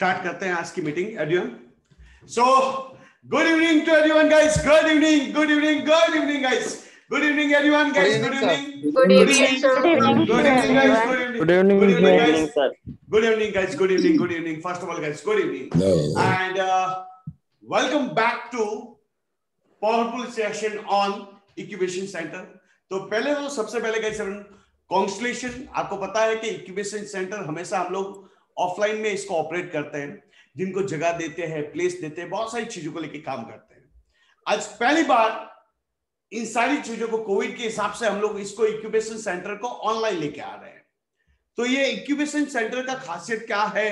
Start करते हैं आज की meeting everyone. So good evening to everyone guys, good evening, good evening, good evening guys, good evening everyone guys, good evening, good evening sir, good evening guys, good evening, Good evening, good evening guys, sir. good evening guys, good evening, good evening. First of all guys, good evening and welcome back to powerful session on incubation center. तो पहले तो सबसे पहले guys constellation, आपको पता है कि incubation centre हमेशा हम लोग ऑफलाइन में इसको ऑपरेट करते हैं, जिनको जगह देते हैं, प्लेस देते हैं, बहुत सारी चीजों को लेके काम करते हैं। आज पहली बार इन सारी चीजों को कोविड के हिसाब से हम लोग इसको इंक्यूबेशन सेंटर को ऑनलाइन लेके आ रहे हैं। तो ये इंक्यूबेशन सेंटर का खासियत क्या है,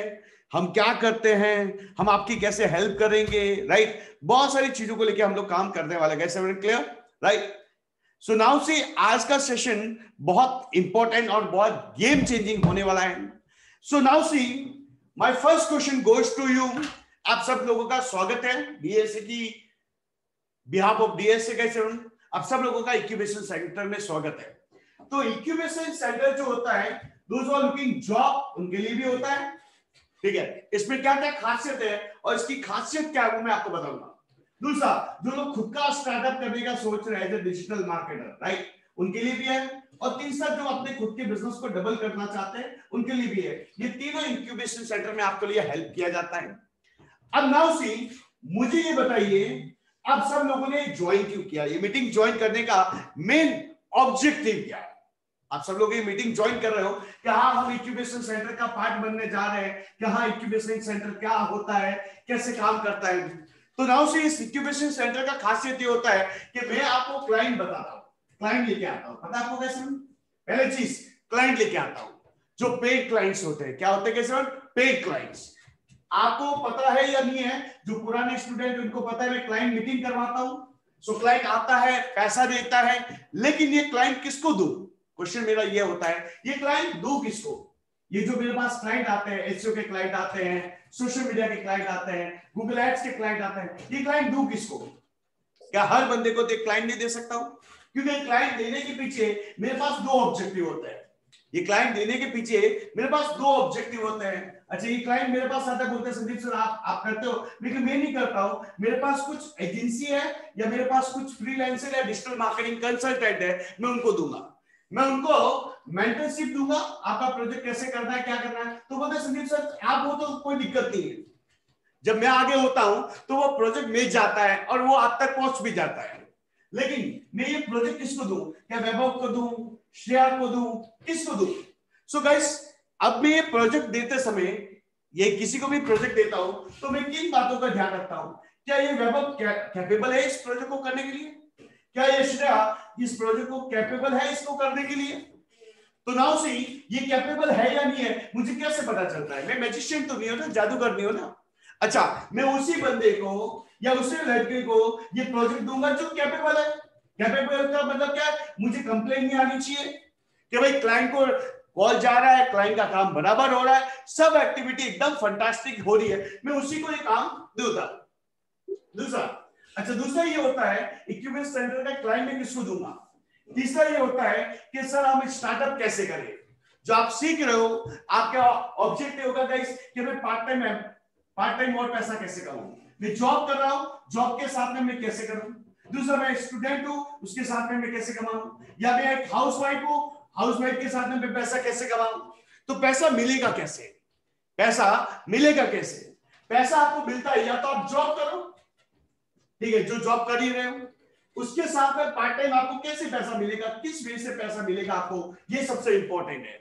हम क्या करते हैं, हम आपकी कैसे हेल्प करेंगे, राइट, बहुत सारी चीजों को लेके हम लोग काम करने वाले हैं। Clear, right. सो नाउ से आज का सेशन बहुत इंपॉर्टेंट और बहुत गेम चेंजिंग होने वाला है। So now see my first question goes to you. आप सब लोगों का स्वागत है डीएसए की बिहाफ ऑफ डीएसए कैसे आप सब लोगों का इंक्यूबेशन सेंटर में स्वागत है। तो इंक्यूबेशन सेंटर जो होता है those who are looking job, उनके लिए भी होता है, ठीक है। इसमें क्या क्या खासियत है और इसकी खासियत क्या है वो मैं आपको बताऊंगा। दूसरा, जो लोग खुद का स्टार्टअप करने का सोच रहे हैं, डिजिटल मार्केटर, राइट, उनके लिए भी है। और तीसरा, जो अपने खुद के बिजनेस को डबल करना चाहते हैं उनके लिए भी है। ये तीनों इंक्यूबेशन सेंटर में आपके लिए हेल्प किया जाता है। अब नाउ सी मुझे ये बताइए, आप सब लोगों ने ज्वाइन क्यों किया, ये मीटिंग ज्वाइन करने का मेन ऑब्जेक्टिव क्या है? आप सब लोग ये मीटिंग ज्वाइन कर रहे हो कि हाँ हम इंक्यूबेशन सेंटर का पार्ट बनने जा रहे हैं, कि हाँ इंक्यूबेशन सेंटर क्या होता है, कैसे काम करता है। तो नाउ से इस इंक्यूबेशन सेंटर का खासियत ये होता है कि मैं आपको क्लाइंट बताता हूँ, क्लाइंट लेके आता हूँ। पता आपको कैसे? पहले चीज क्लाइंट लेके आता हूँ, जो पेड क्लाइंट्स होते हैं। क्या होते हैं कैसे? Paid clients. आपको पता है या नहीं है, जो पुराने स्टूडेंट उनको पता है, मैं क्लाइंट मीटिंग करवाता हूं। सो क्लाइंट आता है, पैसा देता है, लेकिन ये क्लाइंट किसको दूं? क्वेश्चन मेरा ये होता है, ये क्लाइंट दूं किसको? ये जो मेरे पास क्लाइंट आते हैं, एसईओ के क्लाइंट आते हैं, सोशल मीडिया के क्लाइंट आते हैं, गूगल एड्स के क्लाइंट आते हैं, ये क्लाइंट दूं किसको? क्या हर बंदे को क्लाइंट नहीं दे सकता हूं? क्योंकि क्लाइंट देने के पीछे मेरे पास दो ऑब्जेक्टिव होते हैं। ये क्लाइंट देने के पीछे मेरे पास दो ऑब्जेक्टिव होते हैं। अच्छा, ये क्लाइंट मेरे पास आता है, बोलते हैं संदीप सर आप करते हो, लेकिन मैं नहीं करता हूं। मेरे पास कुछ एजेंसी है या मेरे पास कुछ फ्रीलांसर या डिजिटल मार्केटिंग कंसल्टेंट है, मैं उनको दूंगा, मैं उनको मेंटरशिप दूंगा, आपका प्रोजेक्ट कैसे करना है, क्या करना है। तो बोलते हैं संदीप सर आप हो तो कोई दिक्कत नहीं है, जब मैं आगे होता हूं तो वो प्रोजेक्ट मिल जाता है और वो आप तक पहुंच भी जाता है। लेकिन मैं ये प्रोजेक्ट किसको दूं? क्या वैभव को दूं, श्रेया को दूं, किसको दूं? सो गाइस, अब मैं ये प्रोजेक्ट देते समय, ये किसी को भी प्रोजेक्ट देता हूं तो मैं किन बातों का ध्यान रखता हूं? क्या ये वैभव कैपेबल है इस प्रोजेक्ट को करने के लिए? क्या ये श्रेया इस प्रोजेक्ट को कैपेबल है इसको करने के लिए? तो नाउ सी ये कैपेबल है या नहीं है मुझे कैसे पता चलता है? मैं मैजिशियन तो नहीं हो ना, जादूगर नहीं हो ना। अच्छा, मैं उसी बंदे को या उसी लड़के को ये प्रोजेक्ट दूंगा जो कैपेबल है। कैपेबल का मतलब क्या है? मुझे कंप्लेन नहीं आनी चाहिए कि भाई क्लाइंट को कॉल जा रहा है, क्लाइंट का काम बराबर हो रहा है, सब एक्टिविटी एकदम फंटास्टिक हो रही है, मैं उसी को ये काम दूंगा। दूसरा, अच्छा दूसरा ये होता है इंक्यूबेशन सेंटर का क्लाइंट में किसको दूंगा। तीसरा ये होता है कि सर हम स्टार्टअप कैसे करें। जो आप सीख रहे हो, आपका ऑब्जेक्टिव होगा गाइस कि मैं पार्ट टाइम और पैसा कैसे कमाऊं। मैं जॉब कर रहा हूं, जॉब के साथ में मैं कैसे करूं। दूसरा, मैं स्टूडेंट हूं, उसके साथ में मैं कैसे कमाऊं। या मैं एक हाउसवाइफ हूं, हाउसवाइफ के साथ में मैं पैसा कैसे कमाऊं। तो पैसा मिलेगा कैसे? पैसा मिलेगा कैसे? पैसा आपको मिलता है या तो आप जॉब करो, ठीक है, जो जॉब कर ही रहे हो, उसके साथ में पार्ट टाइम आपको कैसे पैसा मिलेगा, किस वे से पैसा मिलेगा आपको, ये सबसे इंपॉर्टेंट है।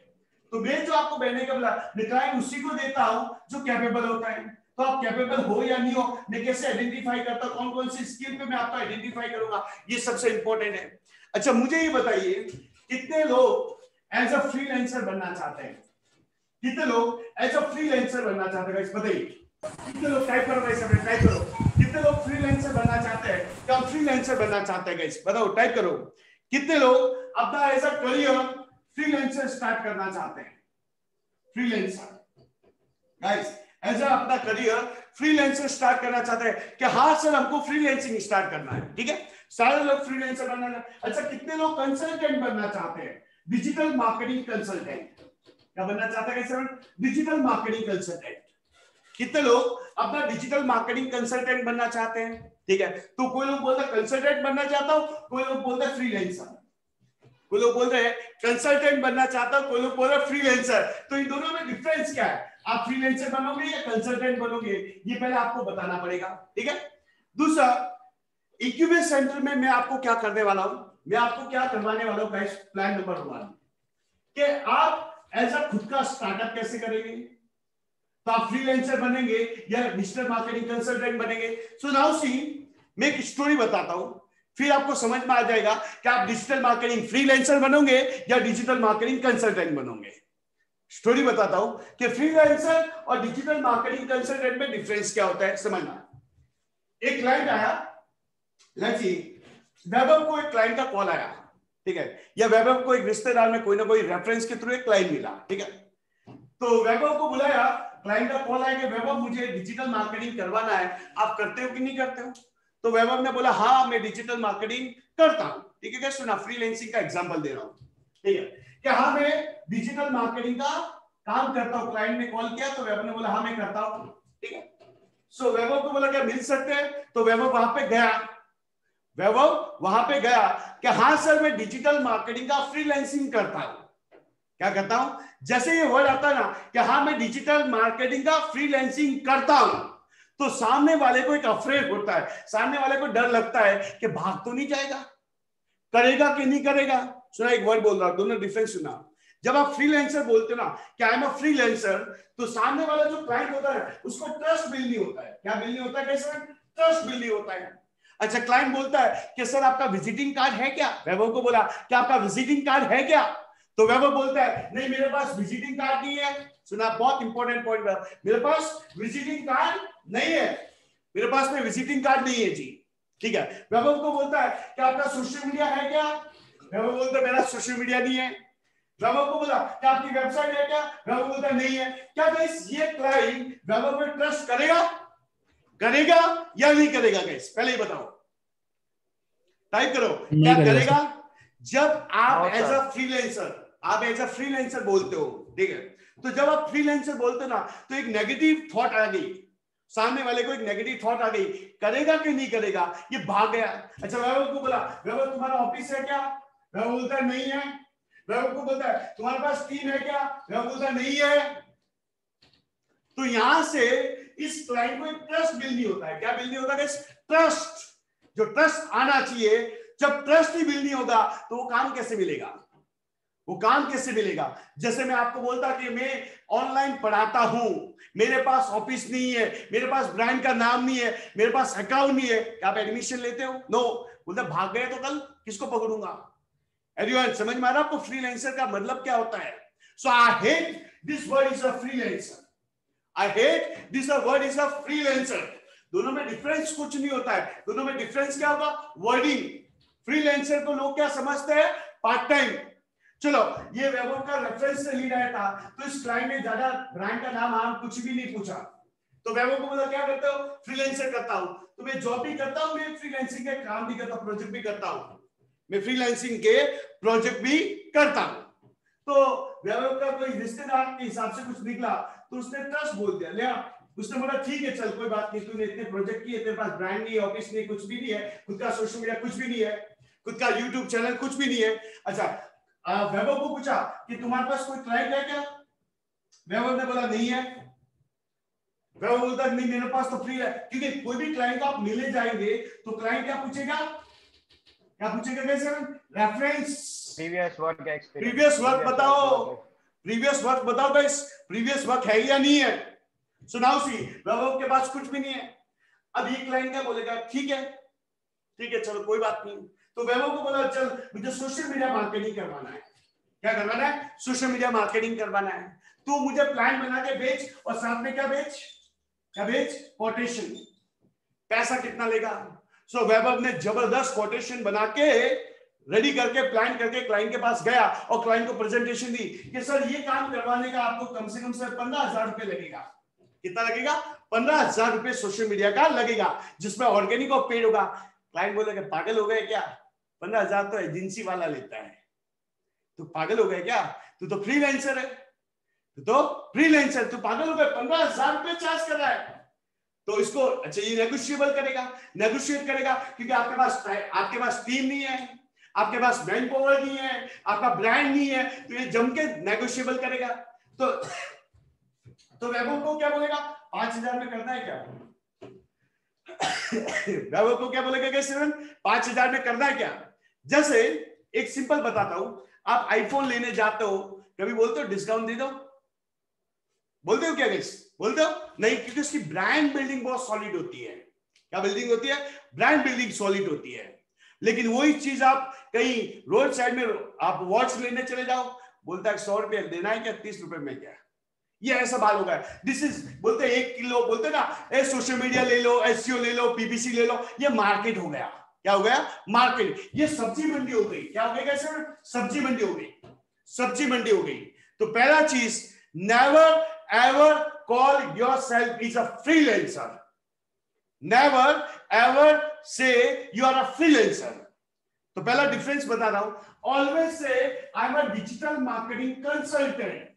तो मैं जो आपको कहने का बोला, मैं उसी को देता हूं जो कैपेबल होता है। तो आप कैपेबल हो या नहीं हो, मैं कैसे आइडेंटिफाई करता हूं, कौन कौन सी स्किल पे मैं आपको आइडेंटिफाई करूंगा, ये सबसे इंपॉर्टेंट है। अच्छा, मुझे ये बताइए कितने लोग एज अ फ्रीलांसर बनना चाहते हैं? कितने लोग एज अ फ्रीलांसर बनना चाहते हैं? बताइए कितने लोग? टाइप करो गाइस, टाइप करो। कितने लोग फ्रीलांसर बनना चाहते हैं? क्या फ्रीलांसर बनना चाहते हैं गाइस? बताओ, टाइप करो। कितने लोग अपना as a career freelancer start करना चाहते हैं? फ्रीलांसर गाइस, एज अपना करियर फ्रीलांसर स्टार्ट करना चाहते हैं कि हाँ सर हमको फ्रीलांसिंग स्टार्ट करना है, ठीक है, सारे लोग फ्रीलांसर बनना है। अच्छा, कितने लोग कंसल्टेंट बनना चाहते हैं? Digital marketing consultant. क्या बनना चाहते हैं सर? Digital marketing consultant. कितने लोग अपना डिजिटल मार्केटिंग कंसल्टेंट बनना चाहते हैं? ठीक है, तो कोई लोग बोलते हैं कंसल्टेंट बनना चाहता हूं, कोई लोग बोलते हैं फ्रीलांसर, कोई लोग बोल रहे हैं कंसल्टेंट बनना चाहता हूं, कोई लोग बोल रहे हैं फ्रीलांसर। तो इन दोनों में डिफरेंस क्या है? आप फ्रीलांसर बनोगे या कंसल्टेंट बनोगे, ये पहले आपको बताना पड़ेगा। ठीक है, दूसरा, इक्यूबेट सेंटर में मैं आपको क्या करने वाला हूं, मैं आपको क्या करवाने वाला हूं गाइस, प्लान नंबर 1 कि आप एज अ खुद का स्टार्टअप कैसे करेंगे, तो आप फ्रीलांसर बनेंगे या डिजिटल मार्केटिंग कंसल्टेंट बनेंगे। सो नाउ सी, मैं एक स्टोरी बताता हूं, फिर आपको समझ में आ जाएगा कि आप डिजिटल मार्केटिंग फ्रीलांसर बनोगे या डिजिटल मार्केटिंग कंसल्टेंट बनोगे। स्टोरी बताता हूं कि फ्रीलांसर और डिजिटल मार्केटिंग कंसल्टेंट में डिफरेंस क्या होता है, समझना। एक क्लाइंट आया, लेट्स सी वैभव को एक क्लाइंट का कॉल आया, ठीक है, या वैभव को एक रिश्तेदार में कोई ना कोई रेफरेंस के थ्रू एक क्लाइंट मिला, ठीक है, तो वैभव को बुलाया, क्लाइंट का कॉल आया कि वैभव मुझे डिजिटल मार्केटिंग करवाना है, आप करते हो कि नहीं करते हो? तो वैभव ने बोला हाँ मैं डिजिटल मार्केटिंग करता हूं। ठीक है, सुना, फ्रीलांसिंग का एग्जांपल दे रहा हूं। ठीक है, कि हाँ मैं डिजिटल मार्केटिंग का काम करता हूं। क्लाइंट ने कॉल किया तो वैभव ने बोला हाँ मैं करता हूं। ठीक है, सो वैभव को बोला क्या मिल सकते हैं? तो वैभव वहां पे गया, वैभव वहां पे गया कि हाँ सर मैं डिजिटल मार्केटिंग का फ्रीलांसिंग करता हूं। क्या करता हूं? जैसे ये वर्ड आता है ना कि हाँ मैं डिजिटल मार्केटिंग का फ्रीलांसिंग करता हूं, तो सामने वाले को एक अफरेड होता है, सामने वाले को डर लगता है कि भाग तो नहीं जाएगा, करेगा कि नहीं करेगा। सुना, एक वर्ड बोल रहा हूं, दोनों डिफरेंस सुना। जब आप फ्रीलांसर बोलते हो ना कि आई एम अ फ्रीलांसर, तो सामने वाला जो क्लाइंट होता है उसको ट्रस्ट बिल्ड नहीं होता है। क्या बिल्ड नहीं होता है? कैसे? ट्रस्ट बिल्ड नहीं होता है। अच्छा, क्लाइंट बोलता है कि सर आपका विजिटिंग कार्ड है क्या? वैभव को बोला कि आपका विजिटिंग कार्ड है क्या? तो वैभव बोलता है नहीं मेरे पास विजिटिंग कार्ड नहीं है। सुना, बहुत इंपॉर्टेंट पॉइंट, मेरे पास विजिटिंग कार्ड नहीं है, मेरे पास में विजिटिंग कार्ड नहीं है जी। ठीक है, वैभव को बोलता है कि आपका सोशल मीडिया है क्या? वैभव बोलता है मेरा सोशल मीडिया नहीं है। वैभव को बोला क्या आपकी वेबसाइट है क्या? वैभव बोलता है नहीं है। क्या गाइस ये क्लाइंट वैभव पे ट्रस्ट करेगा, करेगा या नहीं करेगा? गाइस पहले ही बताओ, टाइप करो, क्या करेगा? जब आप एज अ फ्रीलांसर, आप एज अ फ्रीलांसर बोलते हो, ठीक है, तो जब आप फ्रीलांसर बोलते हो ना तो एक नेगेटिव थॉट आ गई, सामने वाले को एक नेगेटिव थॉट आ गई, करेगा कि नहीं करेगा, ये भाग गया। अच्छा, वैभव को बोला वैभव तुम्हारा ऑफिस है क्या? वैभव बोलता है नहीं है। वैभव को बोलता है तुम्हारे पास टीम है क्या? वैभव बोलता है नहीं है। तो यहां से इस क्लाइंट को एक ट्रस्ट बिल्ड नहीं होता है। क्या बिल्ड नहीं होता है? ट्रस्ट। जो ट्रस्ट आना चाहिए, जब ट्रस्ट ही बिल्ड नहीं होगा तो वो काम कैसे मिलेगा? वो काम कैसे मिलेगा? जैसे मैं आपको बोलता कि मैं ऑनलाइन पढ़ाता हूं, मेरे पास ऑफिस नहीं है, मेरे पास ब्रांड का नाम नहीं है, मेरे पास अकाउंट नहीं है, क्या आप एडमिशन लेते हो? नो। बोलते भाग गए तो कल किसको पकड़ूंगा? एवरीवन समझ में आ रहा है आपको फ्रीलांसर का मतलब क्या होता है? So I hate this word is a freelancer, I hate this word is a freelancer. दोनों में डिफरेंस कुछ नहीं होता है, दोनों में डिफरेंस क्या होगा? वर्डिंग। फ्रीलांसर को लोग क्या समझते हैं? Part time. चलो, ये वैभव का रेफरेंस से लीड आया था, तो इस क्लाइंट ने ज्यादा ब्रांड का नाम कुछ भी नहीं पूछा, तो वैभव को बोला क्या करते हो? फ्रीलांसर करता हूं। तो मैं जॉब भी करता हूं, मैं फ्रीलांसिंग के काम भी करता हूं, प्रोजेक्ट भी करता हूं, मैं फ्रीलांसिंग के प्रोजेक्ट भी करता हूं। तो वैभव का कोई रिश्तेदार के हिसाब से कुछ निकला तो उसने ट्रस्ट बोल दिया, लिया, उसने बोला ठीक है चल कोई बात नहीं, तूने इतने प्रोजेक्ट किए, तेरे पास ब्रांड नहीं है, ऑफिस नहीं, कुछ भी नहीं है, खुद का सोशल मीडिया कुछ भी नहीं है, खुद का यूट्यूब चैनल कुछ भी नहीं है। अच्छा, वैभव को पूछा कि तुम्हारे पास कोई क्लाइंट है क्या? वैभव ने बोला नहीं है। वैभव बोलता नहीं मेरे पास तो फ्री है, क्योंकि कोई भी क्लाइंट आप मिले जाएंगे तो क्लाइंट क्या पूछेगा? क्या पूछेगा? कैसे? Reference, previous work experience, previous work बताओ, प्रीवियस वर्क बताओ गाइस, प्रीवियस वर्क है या नहीं है? सुनाओ सी, वैभव के पास कुछ भी नहीं है। अब ये क्लाइंट क्या बोलेगा? ठीक है, ठीक है चलो कोई बात नहीं। तो वैभव को बोला चल मुझे सोशल मीडिया मार्केटिंग करवाना है। क्या करवाना है? सोशल मीडिया मार्केटिंग करवाना है। तू मुझे प्लान बना के बेच, और साथ में क्या बेच? क्या बेच? कोटेशन। पैसा कितना लेगा? सो वैभव ने जबरदस्त कोटेशन बना के रेडी करके प्लान करके क्लाइंट के पास गया और क्लाइंट को प्रेजेंटेशन दी कि सर ये काम करवाने का आपको कम से कम सर 15,000 रुपए लगेगा। कितना लगेगा? 15,000 रुपए सोशल मीडिया का लगेगा, जिसमें ऑर्गेनिक और पेड होगा। क्लाइंट बोलेगा पागल हो गए क्या? 15,000 तो एजेंसी वाला लेता है, तू पागल हो गया क्या? तू तो फ्रीलांसर है। तो फ्रीलांसर, तो पागल हो गए, 15,000 रुपए चार्ज कर रहा है, तो इसको अच्छा ये नेगोशिएबल करेगा, नेगोशिएट करेगा, क्योंकि आपके पास टीम नहीं है, आपके पास मैन पावर नहीं है, आपका ब्रांड नहीं है, तो ये जम के नेगोशिएबल करेगा। तो वैभव को क्या बोलेगा, 5,000 में करना है क्या? वैभव को क्या बोलेगा कैसे, 5,000 में करना है क्या? जैसे एक सिंपल बताता हूं, आप आईफोन लेने जाते हो, कभी बोलते हो डिस्काउंट दे दो? बोलते हो क्या गाइस? बोलते हो नहीं, क्योंकि उसकी ब्रांड बिल्डिंग बहुत सॉलिड होती है। क्या बिल्डिंग होती है? ब्रांड बिल्डिंग सॉलिड होती है। लेकिन वही चीज आप कहीं रोड साइड में आप वॉच लेने चले जाओ, बोलता है 100 रुपए देना है क्या, 30 रुपए में क्या? ये ऐसा बाल होगा। दिस इज बोलते हैं 1 किलो, बोलते ना सोशल मीडिया ले लो, एसईओ ले लो, पीपीसी ले लो, ये मार्केट हो गया। क्या हो गया? मार्केट। ये सब्जी मंडी हो गई। क्या हो गई कैसे? सब्जी मंडी हो गई, सब्जी मंडी हो गई। तो पहला चीज, never ever call yourself is a freelancer. Never ever say you are a freelancer. तो पहला डिफरेंस बता रहा हूं, always say I am a digital marketing consultant.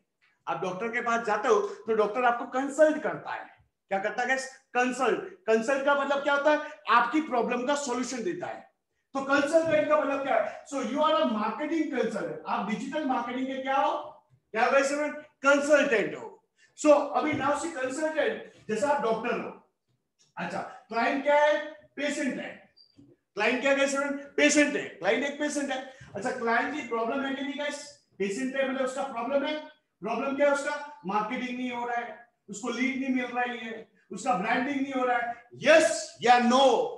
आप डॉक्टर के पास जाते हो तो डॉक्टर आपको कंसल्ट करता है। क्या करता है? कंसल्ट। कंसल्ट का मतलब क्या होता है? आपकी प्रॉब्लम का सॉल्यूशन देता है। तो कंसल्टेंट का मतलब क्या है? So you are a marketing consultant. आप डिजिटल मार्केटिंग के क्या हो? क्या वैसे कंसल्टेंट हो। सो अभी नाउ सी कंसल्टेंट, जैसे आप डॉक्टर हो, अच्छा क्लाइंट क्या है? पेशेंट है। क्लाइंट क्या है स्टूडेंट? पेशेंट है। क्लाइंट एक पेशेंट है। अच्छा क्लाइंट की प्रॉब्लम है कि नहीं गाइस? पेशेंट है मतलब उसका प्रॉब्लम है। प्रॉब्लम क्या है उसका? मार्केटिंग नहीं हो रहा है, उसको लीड नहीं मिल रहा है, उसका ब्रांडिंग नहीं हो रहा है। यस या नो?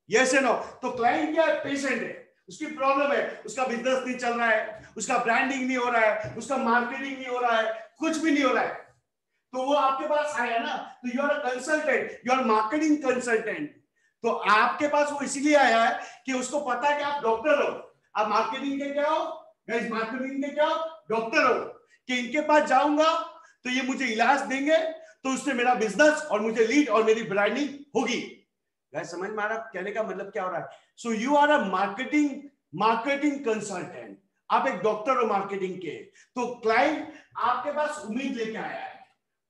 यस या नो? तो क्लाइंट क्या है? पेशेंट है, उसकी प्रॉब्लम है, उसका बिजनेस नहीं चल रहा है, उसका ब्रांडिंग नहीं हो रहा है, उसका मार्केटिंग नहीं हो रहा है, कुछ भी नहीं हो रहा है, तो वो आपके पास आया ना, तो you are a consultant, you are marketing consultant. तो आपके पास वो इसलिए आया है कि उसको पता है कि आप डॉक्टर हो, आप मार्केटिंग के क्या हो गाइस? मार्केटिंग के क्या हो? डॉक्टर हो, कि इनके पास जाऊंगा तो ये मुझे इलाज देंगे, तो उससे मेरा बिजनेस और मुझे लीड और मेरी ब्रांडिंग होगी। गाइस समझ में आ रहा कहने का मतलब क्या हो रहा है? So you are a marketing consultant. आप एक डॉक्टर हो मार्केटिंग के। तो क्लाइंट आपके पास उम्मीद लेके आया है,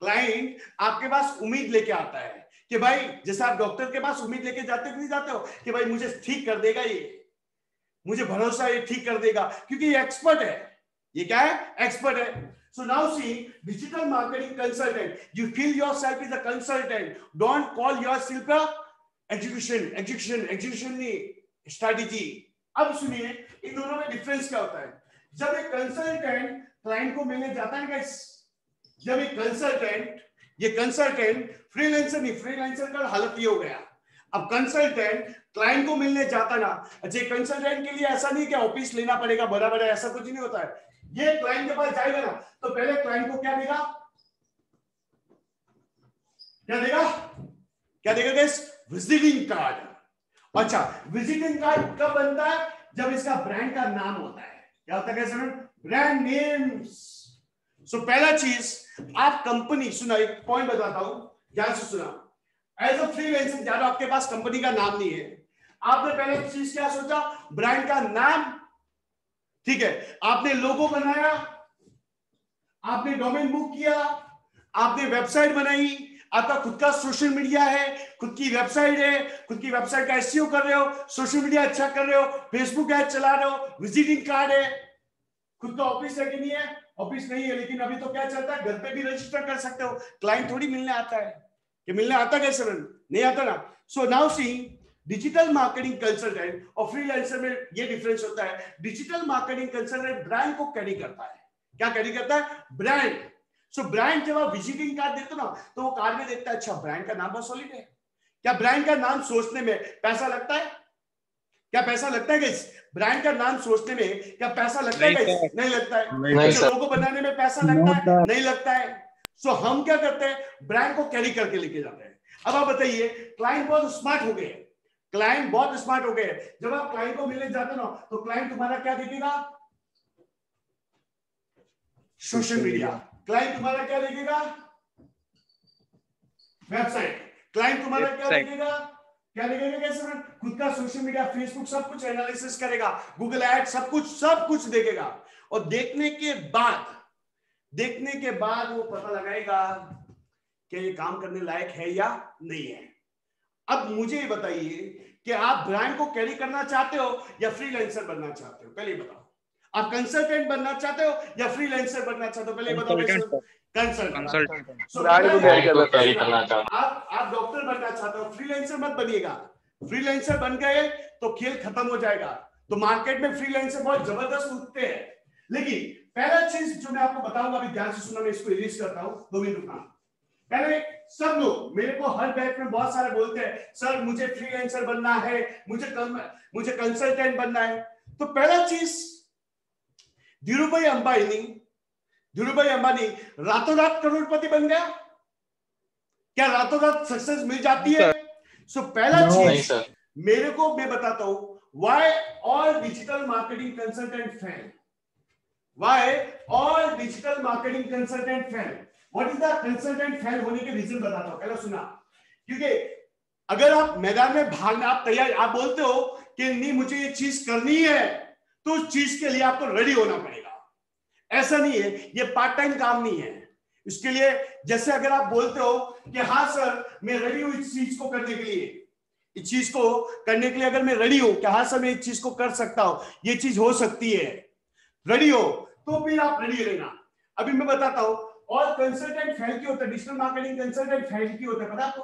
क्लाइंट आपके पास उम्मीद लेके आता है कि भाई, जैसे आप डॉक्टर के पास उम्मीद लेके जाते नहीं जाते हो कि भाई मुझे ठीक कर देगा, ये मुझे भरोसा है ये ठीक कर देगा, क्योंकि ये एक्सपर्ट है। ये क्या है? एक्सपर्ट है। So now C digital marketing consultant, you feel yourself is a consultant, don't call yourself a execution नहीं, स्ट्रेटेजी। अब सुनिए इन दोनों में डिफरेंस क्या होता है। जब एक कंसल्टेंट क्लाइंट को मिलने जाता है गाइस, जब एक कंसल्टेंट फ्रीलांसर नहीं, फ्रीलांसर का हालत ये हो गया। अब कंसल्टेंट क्लाइंट को मिलने जाता ना, अच्छा कंसल्टेंट के लिए ऐसा नहीं कि ऑफिस लेना पड़ेगा बड़ा बड़ा, ऐसा कुछ नहीं होता है। ये क्लाइंट के पास जाएगा ना, तो पहले क्लाइंट को क्या देगा? क्या देगा गाइस? Visiting card. अच्छा विजिटिंग कार्ड कब बनता है? जब इसका ब्रांड का नाम होता है। क्या होता है? Brand names. सो पहला चीज, आप कंपनी, सुना एक पॉइंट बताता हूं, ध्यान से सुना। एज अ फ्रीलांसर, ज्यादा आपके पास कंपनी का नाम नहीं है, आपने पहले चीज क्या सोचा? ब्रांड का नाम। ठीक है, आपने लोगो बनाया, आपने डोमेन बुक किया, आपने वेबसाइट बनाई, आपका खुद का सोशल मीडिया है, खुद की वेबसाइट है, खुद की वेबसाइट का एसईओ कर रहे हो, सोशल मीडिया अच्छा कर रहे हो, फेसबुक ऐड चला रहे हो, विजिटिंग कार्ड है, खुद का ऑफिस है कि नहीं है? ऑफिस नहीं है, लेकिन अभी तो क्या चलता है, घर पे भी रजिस्टर कर सकते हो। क्लाइंट थोड़ी मिलने आता है, कि मिलने आता कैसे? नहीं आता ना। सो नाउ सी डिजिटल मार्केटिंग कंसल्टेंट और फ्रीलांसर में ये डिफरेंस होता है। डिजिटल मार्केटिंग कंसल्टेंट ब्रांड को कैरी करता है। क्या कैरी करता है? ब्रांड। सो ब्रांड जब आप विजिटिंग कार्ड देते हो ना, तो वो कार्ड में देखता है अच्छा ब्रांड का नाम बहुत सॉलिड है। क्या ब्रांड का नाम सोचने में पैसा लगता है? क्या पैसा लगता है गाइस? ब्रांड का नाम सोचने में क्या पैसा लगता है गाइस? नहीं लगता है। अच्छा लोगो बनाने में पैसा लगता है? नहीं लगता है। सो हम क्या करते हैं? ब्रांड को कैरी करके लेके जाते हैं। अब आप बताइए, क्लाइंट बहुत स्मार्ट हो गए, क्लाइंट बहुत स्मार्ट हो गए। जब आप क्लाइंट को मिलने जाते हो ना, तो क्लाइंट तुम्हारा क्या देखेगा? Social media. क्लाइंट तुम्हारा क्या देखेगा? वेबसाइट। क्लाइंट तुम्हारा क्या देखेगा? क्या देखेगा? कैसे? खुद का सोशल मीडिया, फेसबुक, सब कुछ एनालिसिस करेगा, गूगल एड, सब कुछ देखेगा। और देखने के बाद देखने के बाद वो पता लगाएगा कि ये काम करने लायक है या नहीं है। अब मुझे ये बताइए कि आप ब्रांड को कैरी करना चाहते हो या फ्रीलांसर बनना चाहते हो? पहले बताओ। आप कंसल्टेंट बनना चाहते हो या फ्रीलांसर बनना चाहते हो? पहले बताओ। कंसल्टेंट। आप डॉक्टर बनना चाहते हो, फ्रीलांसर मत बनिएगा। फ्रीलांसर बन गए तो खेल खत्म हो जाएगा। तो मार्केट में फ्रीलांसर बहुत जबरदस्त उठते हैं। लेकिन पहला चीज जो मैं आपको बताऊंगा, अभी ध्यान से सुनना, मैं इसको इरेज करता हूं, 2 मिनट रुकना। पहले सब लोग मेरे को हर बैच में बहुत सारे बोलते हैं, सर मुझे फ्रीलांसर बनना है, मुझे कंसल्टेंट बनना है। तो पहला चीज, धीरूभाई अंबानी रातों रात करोड़पति बन गया क्या? रातों रात सक्सेस मिल जाती है? सो पहला चीज मेरे को, मैं बताता हूं, why all digital marketing consultant fail. Why all digital marketing consultant fail. What is the consultant fail होने के रीजन बताता हूं। पहला सुना, क्योंकि अगर आप मैदान में भागना, आप तैयार, आप बोलते हो कि नहीं मुझे ये चीज करनी है, तो उस चीज के लिए आपको रेडी होना पड़ेगा। ऐसा नहीं है, ये पार्ट टाइम काम नहीं है। इसके लिए जैसे अगर आप बोलते हो कि हाँ सर मैं रेडी हूं इस चीज को करने के लिए, इस चीज को करने के लिए अगर मैं रेडी हूं कि हाँ सर मैं इस चीज को कर सकता हूं, ये चीज हो सकती है, रेडी हो, तो फिर आप रेडी रहना। अभी मैं बताता हूं। और कंसल्टेंट फेल क्यों होता है? डिजिटल मार्केटिंग कंसल्टेंट फेल क्यों होता है पता आपको?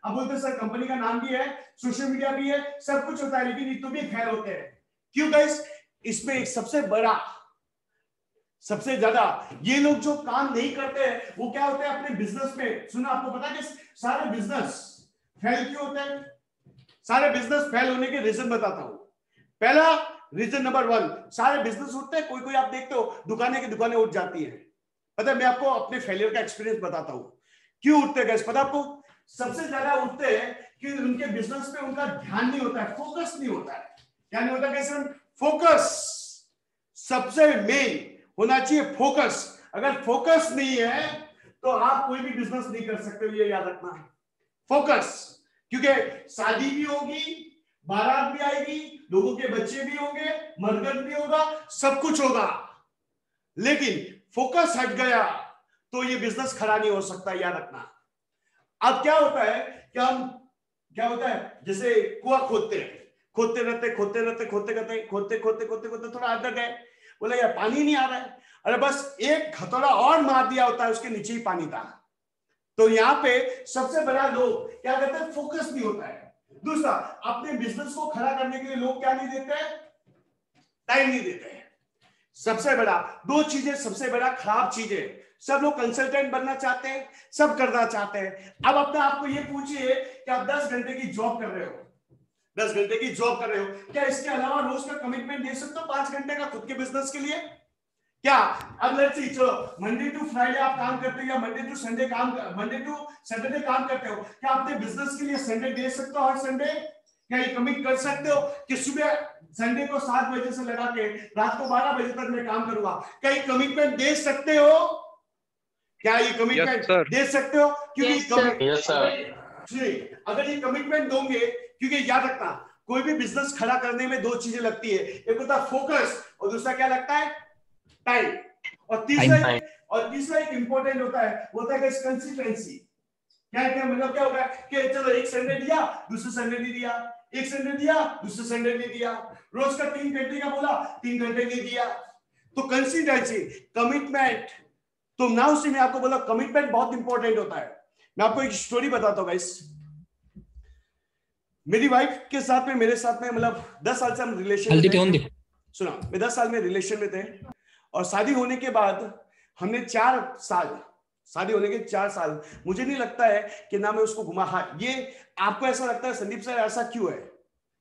अब बोलते सर कंपनी का नाम भी है, सोशल मीडिया भी है, सब कुछ होता है, लेकिन ये तो भी फेल होते हैं। क्यों गाइस? इसमें एक सबसे ज्यादा ये लोग जो काम नहीं करते हैं वो क्या होते हैं अपने बिजनेस में। सुना, आपको पता है कि सारे बिजनेस फेल क्यों होते हैं? सारे बिजनेस फेल होने के रीजन बताता हूं। पहला रीजन नंबर 1, सारे बिजनेस उठते हैं, कोई आप देखते हो दुकानें की दुकानें उठ जाती है। पता है, मैं आपको अपने फेलियर का एक्सपीरियंस बताता हूं क्यों उठते हैं। पता आपको सबसे ज्यादा उठते हैं कि उनके बिजनेस पे उनका ध्यान नहीं होता है, फोकस नहीं होता है। क्या नहीं होता? कैसे? फोकस सबसे मेन होना चाहिए, फोकस। अगर फोकस नहीं है तो आप कोई भी बिजनेस नहीं कर सकते, ये याद रखना। फोकस, क्योंकि शादी भी होगी, बारात भी आएगी, लोगों के बच्चे भी होंगे, मरकज भी होगा, सब कुछ होगा, लेकिन फोकस हट गया तो ये बिजनेस खड़ा नहीं हो सकता, याद रखना। अब क्या होता है कि हम, क्या होता है, जैसे कुआं खोदते रहते, थोड़ा अंदर गए, बोले यार पानी नहीं आ रहा है, अरे बस एक हथौड़ा और मार दिया होता है, उसके नीचे ही पानी था। तो यहाँ पे सबसे बड़ा लोग क्या करते हैं? फोकस नहीं होता है। दूसरा, अपने बिजनेस को खड़ा करने के लिए लोग क्या नहीं देते हैं? टाइम नहीं देते हैं। सबसे बड़ा 2 चीजें, सबसे बड़ा खराब चीजें। सब लोग कंसल्टेंट बनना चाहते हैं, सब करना चाहते हैं। अब अपने आप को ये पूछिए कि आप 10 घंटे की जॉब कर रहे हो, 10 घंटे की जॉब कर रहे हो, क्या इसके अलावा रोज का कमिटमेंट दे सकते हो 5 घंटे का खुद के बिजनेस के लिए? क्या? अब लेट्स सी, चलो मंडे टू फ्राइडे आप काम करते हो या मंडे टू सैटरडे काम करते हो, क्या अपने बिजनेस के लिए संडे दे सकते हो? हर संडे क्या ये कमिट कर सकते हो कि सुबह संडे को 7 बजे से लगा के रात को 12 बजे तक मैं काम करूंगा? क्या ये कमिटमेंट दे सकते हो? क्या ये कमिटमेंट दे सकते हो? क्योंकि अगर ये कमिटमेंट दोगे, क्योंकि याद रखना कोई भी बिजनेस खड़ा करने में 2 चीजें लगती है, एक होता है फोकस और दूसरा क्या लगता है? टाइम। और तीसरा एक इंपॉर्टेंट होता है, वो होता है कंसिस्टेंसी। क्या मतलब क्या होगा कि चलो एक संडे दिया, दूसरे संडे नहीं दिया, एक संडे दिया, दूसरे संडे नहीं दिया, रोज का 3 घंटे का बोला, 3 घंटे नहीं दिया। तो कंसिस्टेंसी, कमिटमेंट। तो ना उसी में आपको बोला कमिटमेंट बहुत इंपॉर्टेंट होता है। मैं आपको एक स्टोरी बताता हूँ गाइस। मेरी वाइफ के साथ में, मेरे साथ में, मतलब 10 साल से हम रिलेशन में थे। सुना, मैं 10 साल में रिलेशन में थे और शादी होने के बाद हमने 4 साल, शादी होने के 4 साल, मुझे नहीं लगता है कि ना मैं उसको घुमा। हाँ, ये आपको ऐसा लगता है संदीप सर ऐसा क्यों है,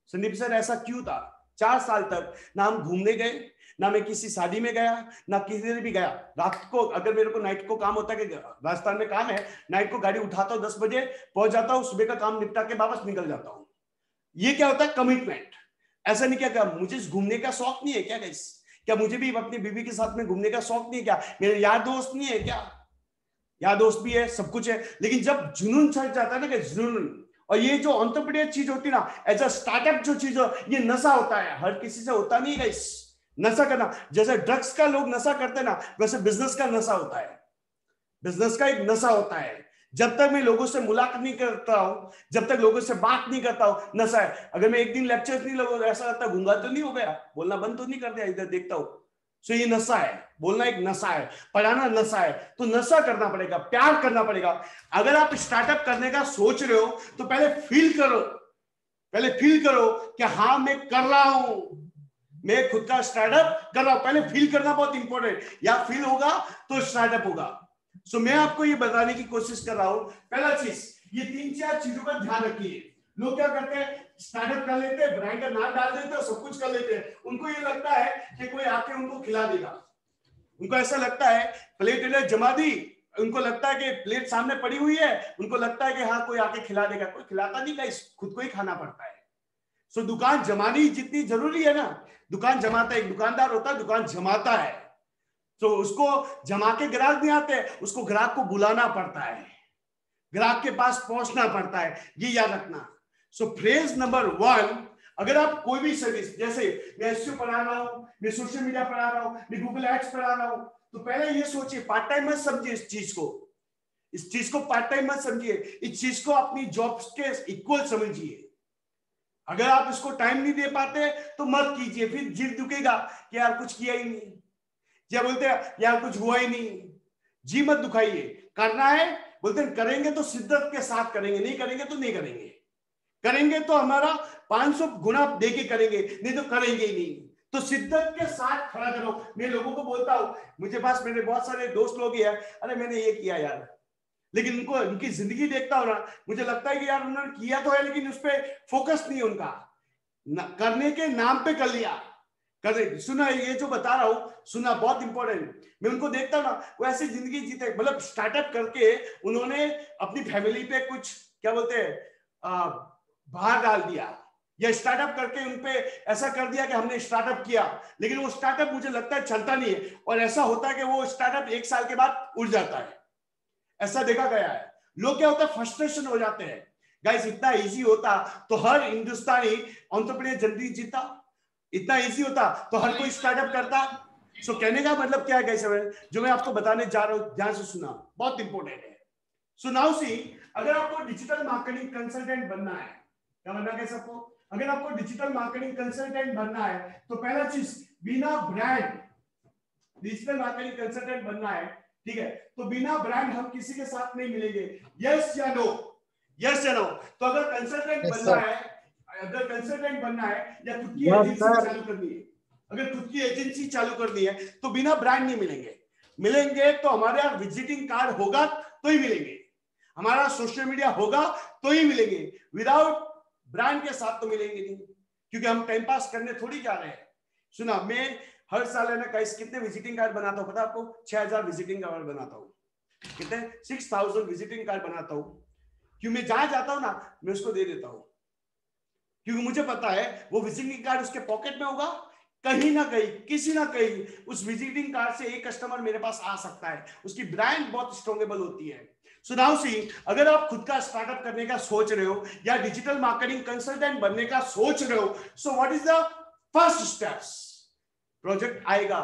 संदीप सर ऐसा क्यों था? 4 साल तक ना हम घूमने गए, ना मैं किसी शादी में गया, ना किसी ने भी गया। रात को अगर मेरे को नाइट को काम होता है कि राजस्थान में काम है, नाइट को गाड़ी उठाता हूँ, 10 बजे पहुंच जाता हूँ, सुबह का काम निपटा के वापस निकल जाता हूँ। ये क्या होता है? कमिटमेंट। ऐसा नहीं क्या मुझे घूमने का शौक नहीं है क्या गाइस? क्या मुझे भी अपनी बीवी के साथ में घूमने का शौक नहीं है क्या? मेरे यार दोस्त नहीं है क्या? यार दोस्त भी है, सब कुछ है, लेकिन जब जुनून चढ़ जाता है ना, कि जुनून, और ये जो एंटरप्रेन्योर चीज होती है ना, एज अ स्टार्टअप जो चीज हो, ये नशा होता है, हर किसी से होता नहीं गाइस। नशा करना, जैसे ड्रग्स का लोग नशा करते हैं ना, वैसे बिजनेस का नशा होता है। बिजनेस का एक नशा होता है। जब तक मैं लोगों से मुलाकात नहीं करता हूं, जब तक लोगों से बात नहीं करता हूं, नशा है। अगर मैं एक दिन लेक्चर नहीं लगूंगा, ऐसा लगता है गूंगा तो नहीं हो गया, बोलना बंद तो नहीं कर दिया, इधर देखता हूं। सो ये नशा है, बोलना एक नशा है, पढ़ाना नशा है। तो नशा करना पड़ेगा, प्यार करना पड़ेगा। अगर आप स्टार्टअप करने का सोच रहे हो तो पहले फील करो, पहले फील करो कि हाँ मैं कर रहा हूं, मैं खुद का स्टार्टअप कर रहा हूं। पहले फील करना बहुत इंपॉर्टेंट, या फील होगा तो स्टार्टअप होगा। सो मैं आपको ये बताने की कोशिश कर रहा हूं। पहला चीज, ये 3-4 चीजों का ध्यान रखिए। लोग क्या करते हैं, स्टार्टअप कर लेते हैं, ब्रांड का नाम डाल देते हैं, सब कुछ कर लेते हैं। उनको ये लगता है कि कोई आके उनको खिला देगा। उनको ऐसा लगता है, प्लेट जमा दी, उनको लगता है कि प्लेट सामने पड़ी हुई है, उनको लगता है कि हाँ कोई आके खिला देगा। कोई खिलाता नहीं, गाइस, खुद को ही खाना पड़ता है। सो दुकान जमानी जितनी जरूरी है ना, दुकान जमाता है, एक दुकानदार होता है, दुकान जमाता है, तो उसको जमा के ग्राहक नहीं आते, उसको ग्राहक को बुलाना पड़ता है, ग्राहक के पास पहुंचना पड़ता है, ये याद रखना। सो फ्रेज नंबर 1, अगर आप कोई भी सर्विस, जैसे मैं एसईओ पढ़ा रहा हूं, मैं सोशल मीडिया पढ़ा रहा हूं, मैं गूगल एड्स पढ़ा रहा हूं, तो पहले ये सोचिए, पार्ट टाइम मत समझिए इस चीज को, इस चीज को पार्ट टाइम मत समझिए, इस चीज को अपनी जॉब के इक्वल समझिए। अगर आप इसको टाइम नहीं दे पाते तो मत कीजिए, फिर जिद दुखेगा कि यार कुछ किया ही नहीं, क्या बोलते हैं यार कुछ हुआ ही नहीं। जी मत दुखाइए, करना है बोलते हैं, करेंगे तो शिद्दत के साथ करेंगे, नहीं करेंगे तो नहीं करेंगे, करेंगे तो हमारा 500 गुना देके करेंगे, नहीं तो करेंगे ही नहीं। तो शिद्दत के साथ खड़ा करो। मैं लोगों को बोलता हूं, मुझे पास मेरे बहुत सारे दोस्त लोग ही है, अरे मैंने ये किया यार, लेकिन उनको उनकी जिंदगी देखता हूं ना, मुझे लगता है कि यार उन्होंने किया तो है, लेकिन उस पर फोकस नहीं उनका, करने के नाम पे कर लिया। कर सुना, ये जो बता रहा हूं सुना, बहुत इंपॉर्टेंट। मैं उनको देखता हूं ना, वो ऐसी जिंदगी जीते, मतलब स्टार्टअप करके उन्होंने अपनी फैमिली पे कुछ क्या बोलते हैं भार डाल दिया, या स्टार्टअप करके उनपे ऐसा कर दिया कि हमने स्टार्टअप किया, लेकिन वो स्टार्टअप मुझे लगता है चलता नहीं है, और ऐसा होता है कि वो स्टार्टअप 1 साल के बाद उड़ जाता है। ऐसा देखा गया है। लोग क्या होता है, फ्रस्ट्रेशन हो जाते हैं। गाइस, इतना इजी होता तो हर हिंदुस्तानी एंटरप्रेन्योर जल्दी जीता, इतना इजी होता तो हर कोई स्टार्टअप करता। सो कहने का मतलब क्या है गाइस, जो मैं आपको बताने जा रहा हूं, ध्यान से सुना, बहुत इंपॉर्टेंट है। सो नाउ सी, अगर आपको डिजिटल मार्केटिंग कंसल्टेंट बनना है, क्या बनना है सबको, अगर आपको डिजिटल मार्केटिंग कंसल्टेंट बनना है तो पहला चीज, बिना ब्रांड डिजिटल मार्केटिंग कंसल्टेंट बनना है, ठीक है, तो बिना ब्रांड हम किसी के साथ नहीं मिलेंगे। यस या नो, यस या नो। तो अगर कंसल्टेंट बनना है, अगर कंसल्टेंट बनना है या खुद की एजेंसी चालू करनी है, अगर खुद की एजेंसी चालू करनी है तो बिना ब्रांड नहीं मिलेंगे। मिलेंगे तो हमारे यहाँ विजिटिंग कार्ड होगा तो ही मिलेंगे, हमारा सोशल मीडिया होगा तो ही मिलेंगे, विदाउट ब्रांड के साथ तो मिलेंगे नहीं, क्योंकि हम टाइम पास करने थोड़ी जा रहे हैं। सुना, मैं हर साल है ना गाइस कितने विजिटिंग कार्ड बनाता हूं पता है आपको, 6000 विजिटिंग कार्ड बनाता हूं। कितने, 6000 विजिटिंग कार्ड बनाता हूं। क्यों, मैं जहां जाता हूं ना मैं उसको दे देता हूं, क्योंकि मुझे पता है वो विजिटिंग कार्ड उसके पॉकेट में होगा, कहीं ना कहीं किसी ना कहीं उस विजिटिंग कार्ड से एक कस्टमर मेरे पास आ सकता है। उसकी ब्रांड बहुत स्ट्रॉन्गेबल होती है। सो नाउ सी, अगर आप खुद का स्टार्टअप करने का सोच रहे हो या डिजिटल मार्केटिंग कंसल्टेंट बनने का सोच रहे हो, so what is the first steps, project आएगा।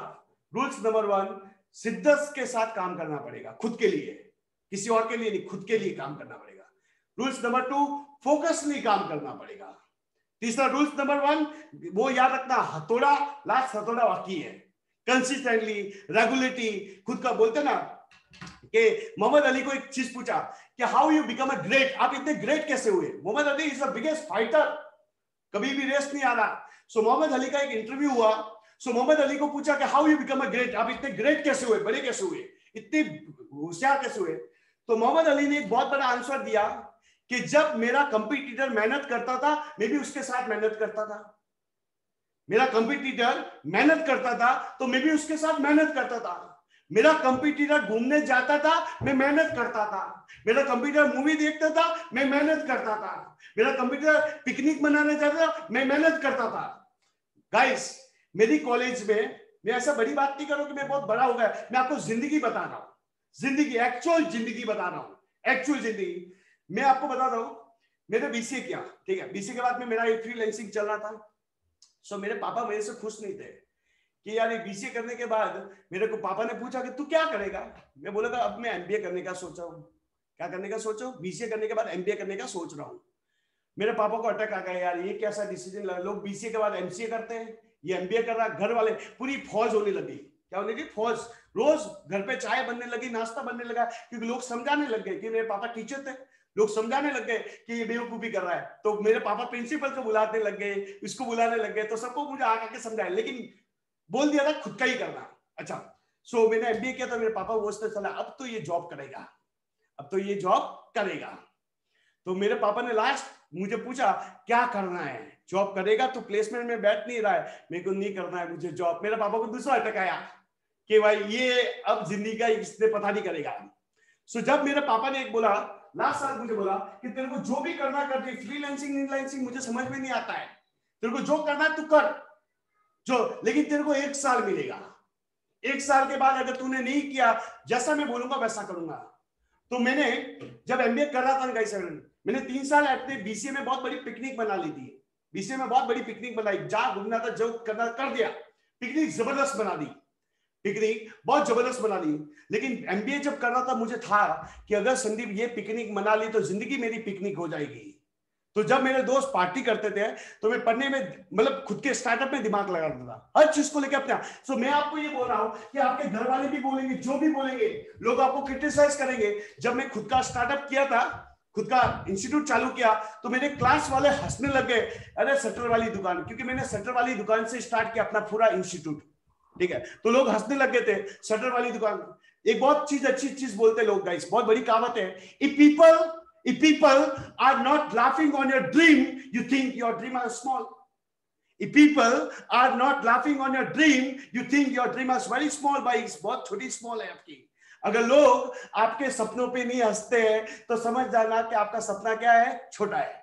रूल्स नंबर 1, शिद्दत के साथ काम करना पड़ेगा, खुद के लिए, किसी और के लिए नहीं, खुद के लिए काम करना पड़ेगा। रूल्स नंबर 2, फोकसली काम करना पड़ेगा। तीसरा रूल्स नंबर 1, वो याद रखना, हथौड़ा लास्ट हथौड़ा बाकी है, कंसिस्टेंटली, रेगुलरिटी, खुद का बोलते ना कि मोहम्मद अली को एक चीज पूछा कि how you become a great, आप इतने ग्रेट कैसे हुए। Muhammad Ali is the biggest fighter, कभी भी रेस्ट नहीं आ रहा। सो मोहम्मद अली का एक इंटरव्यू हुआ, सो मोहम्मद अली को पूछा कि how you become a great, आप इतने ग्रेट कैसे हुए, बड़े कैसे हुए, इतने होशियार कैसे हुए। तो मोहम्मद अली ने एक बहुत बड़ा आंसर दिया कि जब मेरा कंपटीटर मेहनत करता था मैं भी उसके साथ मेहनत करता था, मेरा कंपटीटर मेहनत करता था तो मैं भी उसके साथ मेहनत करता था, मेरा कंपटीटर घूमने जाता था मैं मेहनत करता था, मेरा कंपटीटर मूवी देखता था मैं मेहनत करता था, मेरा कंपटीटर पिकनिक मनाने जाता था मैं मेहनत करता था। गाइस, मेरी कॉलेज में, मैं ऐसा बड़ी बात नहीं करूं कि मैं बहुत बड़ा हो गया, मैं आपको जिंदगी बता रहा हूं, जिंदगी, एक्चुअल जिंदगी बता रहा हूं, एक्चुअल जिंदगी। मैं आपको बता रहा हूं, मैंने बीसीए किया, ठीक है, बीसीए के बाद में मेरा फ्रीलांसिंग चल रहा था। सो मेरे पापा मेरे से खुश नहीं थे कि यार ये बीसीए करने के बाद मेरे को पापा ने पूछा कि तू क्या करेगा। मैं बोला था अब मैं एमबीए करने का सोचा हूँ। क्या करने का सोचा हूँ? बीसीए करने के बाद एमबीए करने का सोच रहा हूँ। मेरे पापा को अटैक आ गया, यार ये कैसा डिसीजन, लोग बीसीए के बाद एमसीए करते हैं, ये एमबीए कर रहा है। घर वाले पूरी फौज होने लगी। क्या होने लगी? फौज। रोज घर पे चाय बनने लगी, नाश्ता बनने लगा, क्योंकि लोग समझाने लग गए कि मेरे पापा टीचर थे। लोग समझाने लग गए कि ये बेवकूफी कर रहा है। तो मेरे पापा प्रिंसिपल को बुलाने लग गए, इसको बुलाने लग गए, तो सबको मुझे आके समझाया, लेकिन बोल दिया था खुद का ही करना। अच्छा, सो मैंने एमबीए किया, तो मेरे पापा वो चला अब तो ये जॉब करेगा, अब तो ये जॉब करेगा। तो मेरे पापा ने लास्ट मुझे पूछा क्या करना है? जॉब करेगा तो प्लेसमेंट में बैठ नहीं रहा है, मेरे को नहीं करना है मुझे जॉब। मेरे पापा को दूसरा अटैक आया कि भाई ये अब जिंदगी का इसने पता नहीं करेगा। सो जब मेरे पापा ने एक बोला, लास्ट साल मुझे बोला कि तेरे को जो भी करना कर दे, फ्रीलांसिंग मुझे समझ में नहीं आता है, तेरे को जो करना है तू कर, जो, लेकिन तेरे को 1 साल मिलेगा। 1 साल के बाद अगर तूने नहीं किया जैसा मैं बोलूंगा वैसा करूंगा। तो मैंने जब एमबीए कर रहा था गाइस, मैंने 3 साल अपने बीसीए में बहुत बड़ी पिकनिक बना ली थी। बीसीए में बहुत बड़ी पिकनिक बनाई, जहां घूमना था जो करना कर दिया। पिकनिक जबरदस्त बना दी, पिकनिक बहुत जबरदस्त बना दी। लेकिन एमबीए जब कर रहा था मुझे था कि अगर संदीप ये पिकनिक मना ली तो जिंदगी मेरी पिकनिक हो जाएगी। तो जब मेरे दोस्त पार्टी करते थे तो मैं पढ़ने में, मतलब खुद के स्टार्टअप में दिमाग लगाता था, हर चीज को लेकर अपने। सो मैं आपको ये बोल रहा हूं कि आपके घर वाले भी बोलेंगे, जो भी बोलेंगे, लोग आपको क्रिटिसाइज करेंगे। जब मैं खुद का स्टार्टअप किया था, खुद का इंस्टीट्यूट चालू किया, तो मेरे क्लास वाले हंसने लग गए, अरे शटर वाली दुकान, क्योंकि मैंने शटर वाली दुकान से स्टार्ट किया अपना पूरा इंस्टीट्यूट। ठीक है, तो लोग हंसने लग गए थे, शटर वाली दुकान। एक बहुत चीज अच्छी चीज बोलते लोग गाइस, बहुत बड़ी कहावत है, if people are not laughing on your dream, you think your dream is small. If people are not laughing on your dream, you think your dream is very small, भाई बहुत छोटी स्मॉल है आपकी। अगर लोग आपके सपनों पे नहीं हंसते हैं तो समझ जाना कि आपका सपना क्या है, छोटा है।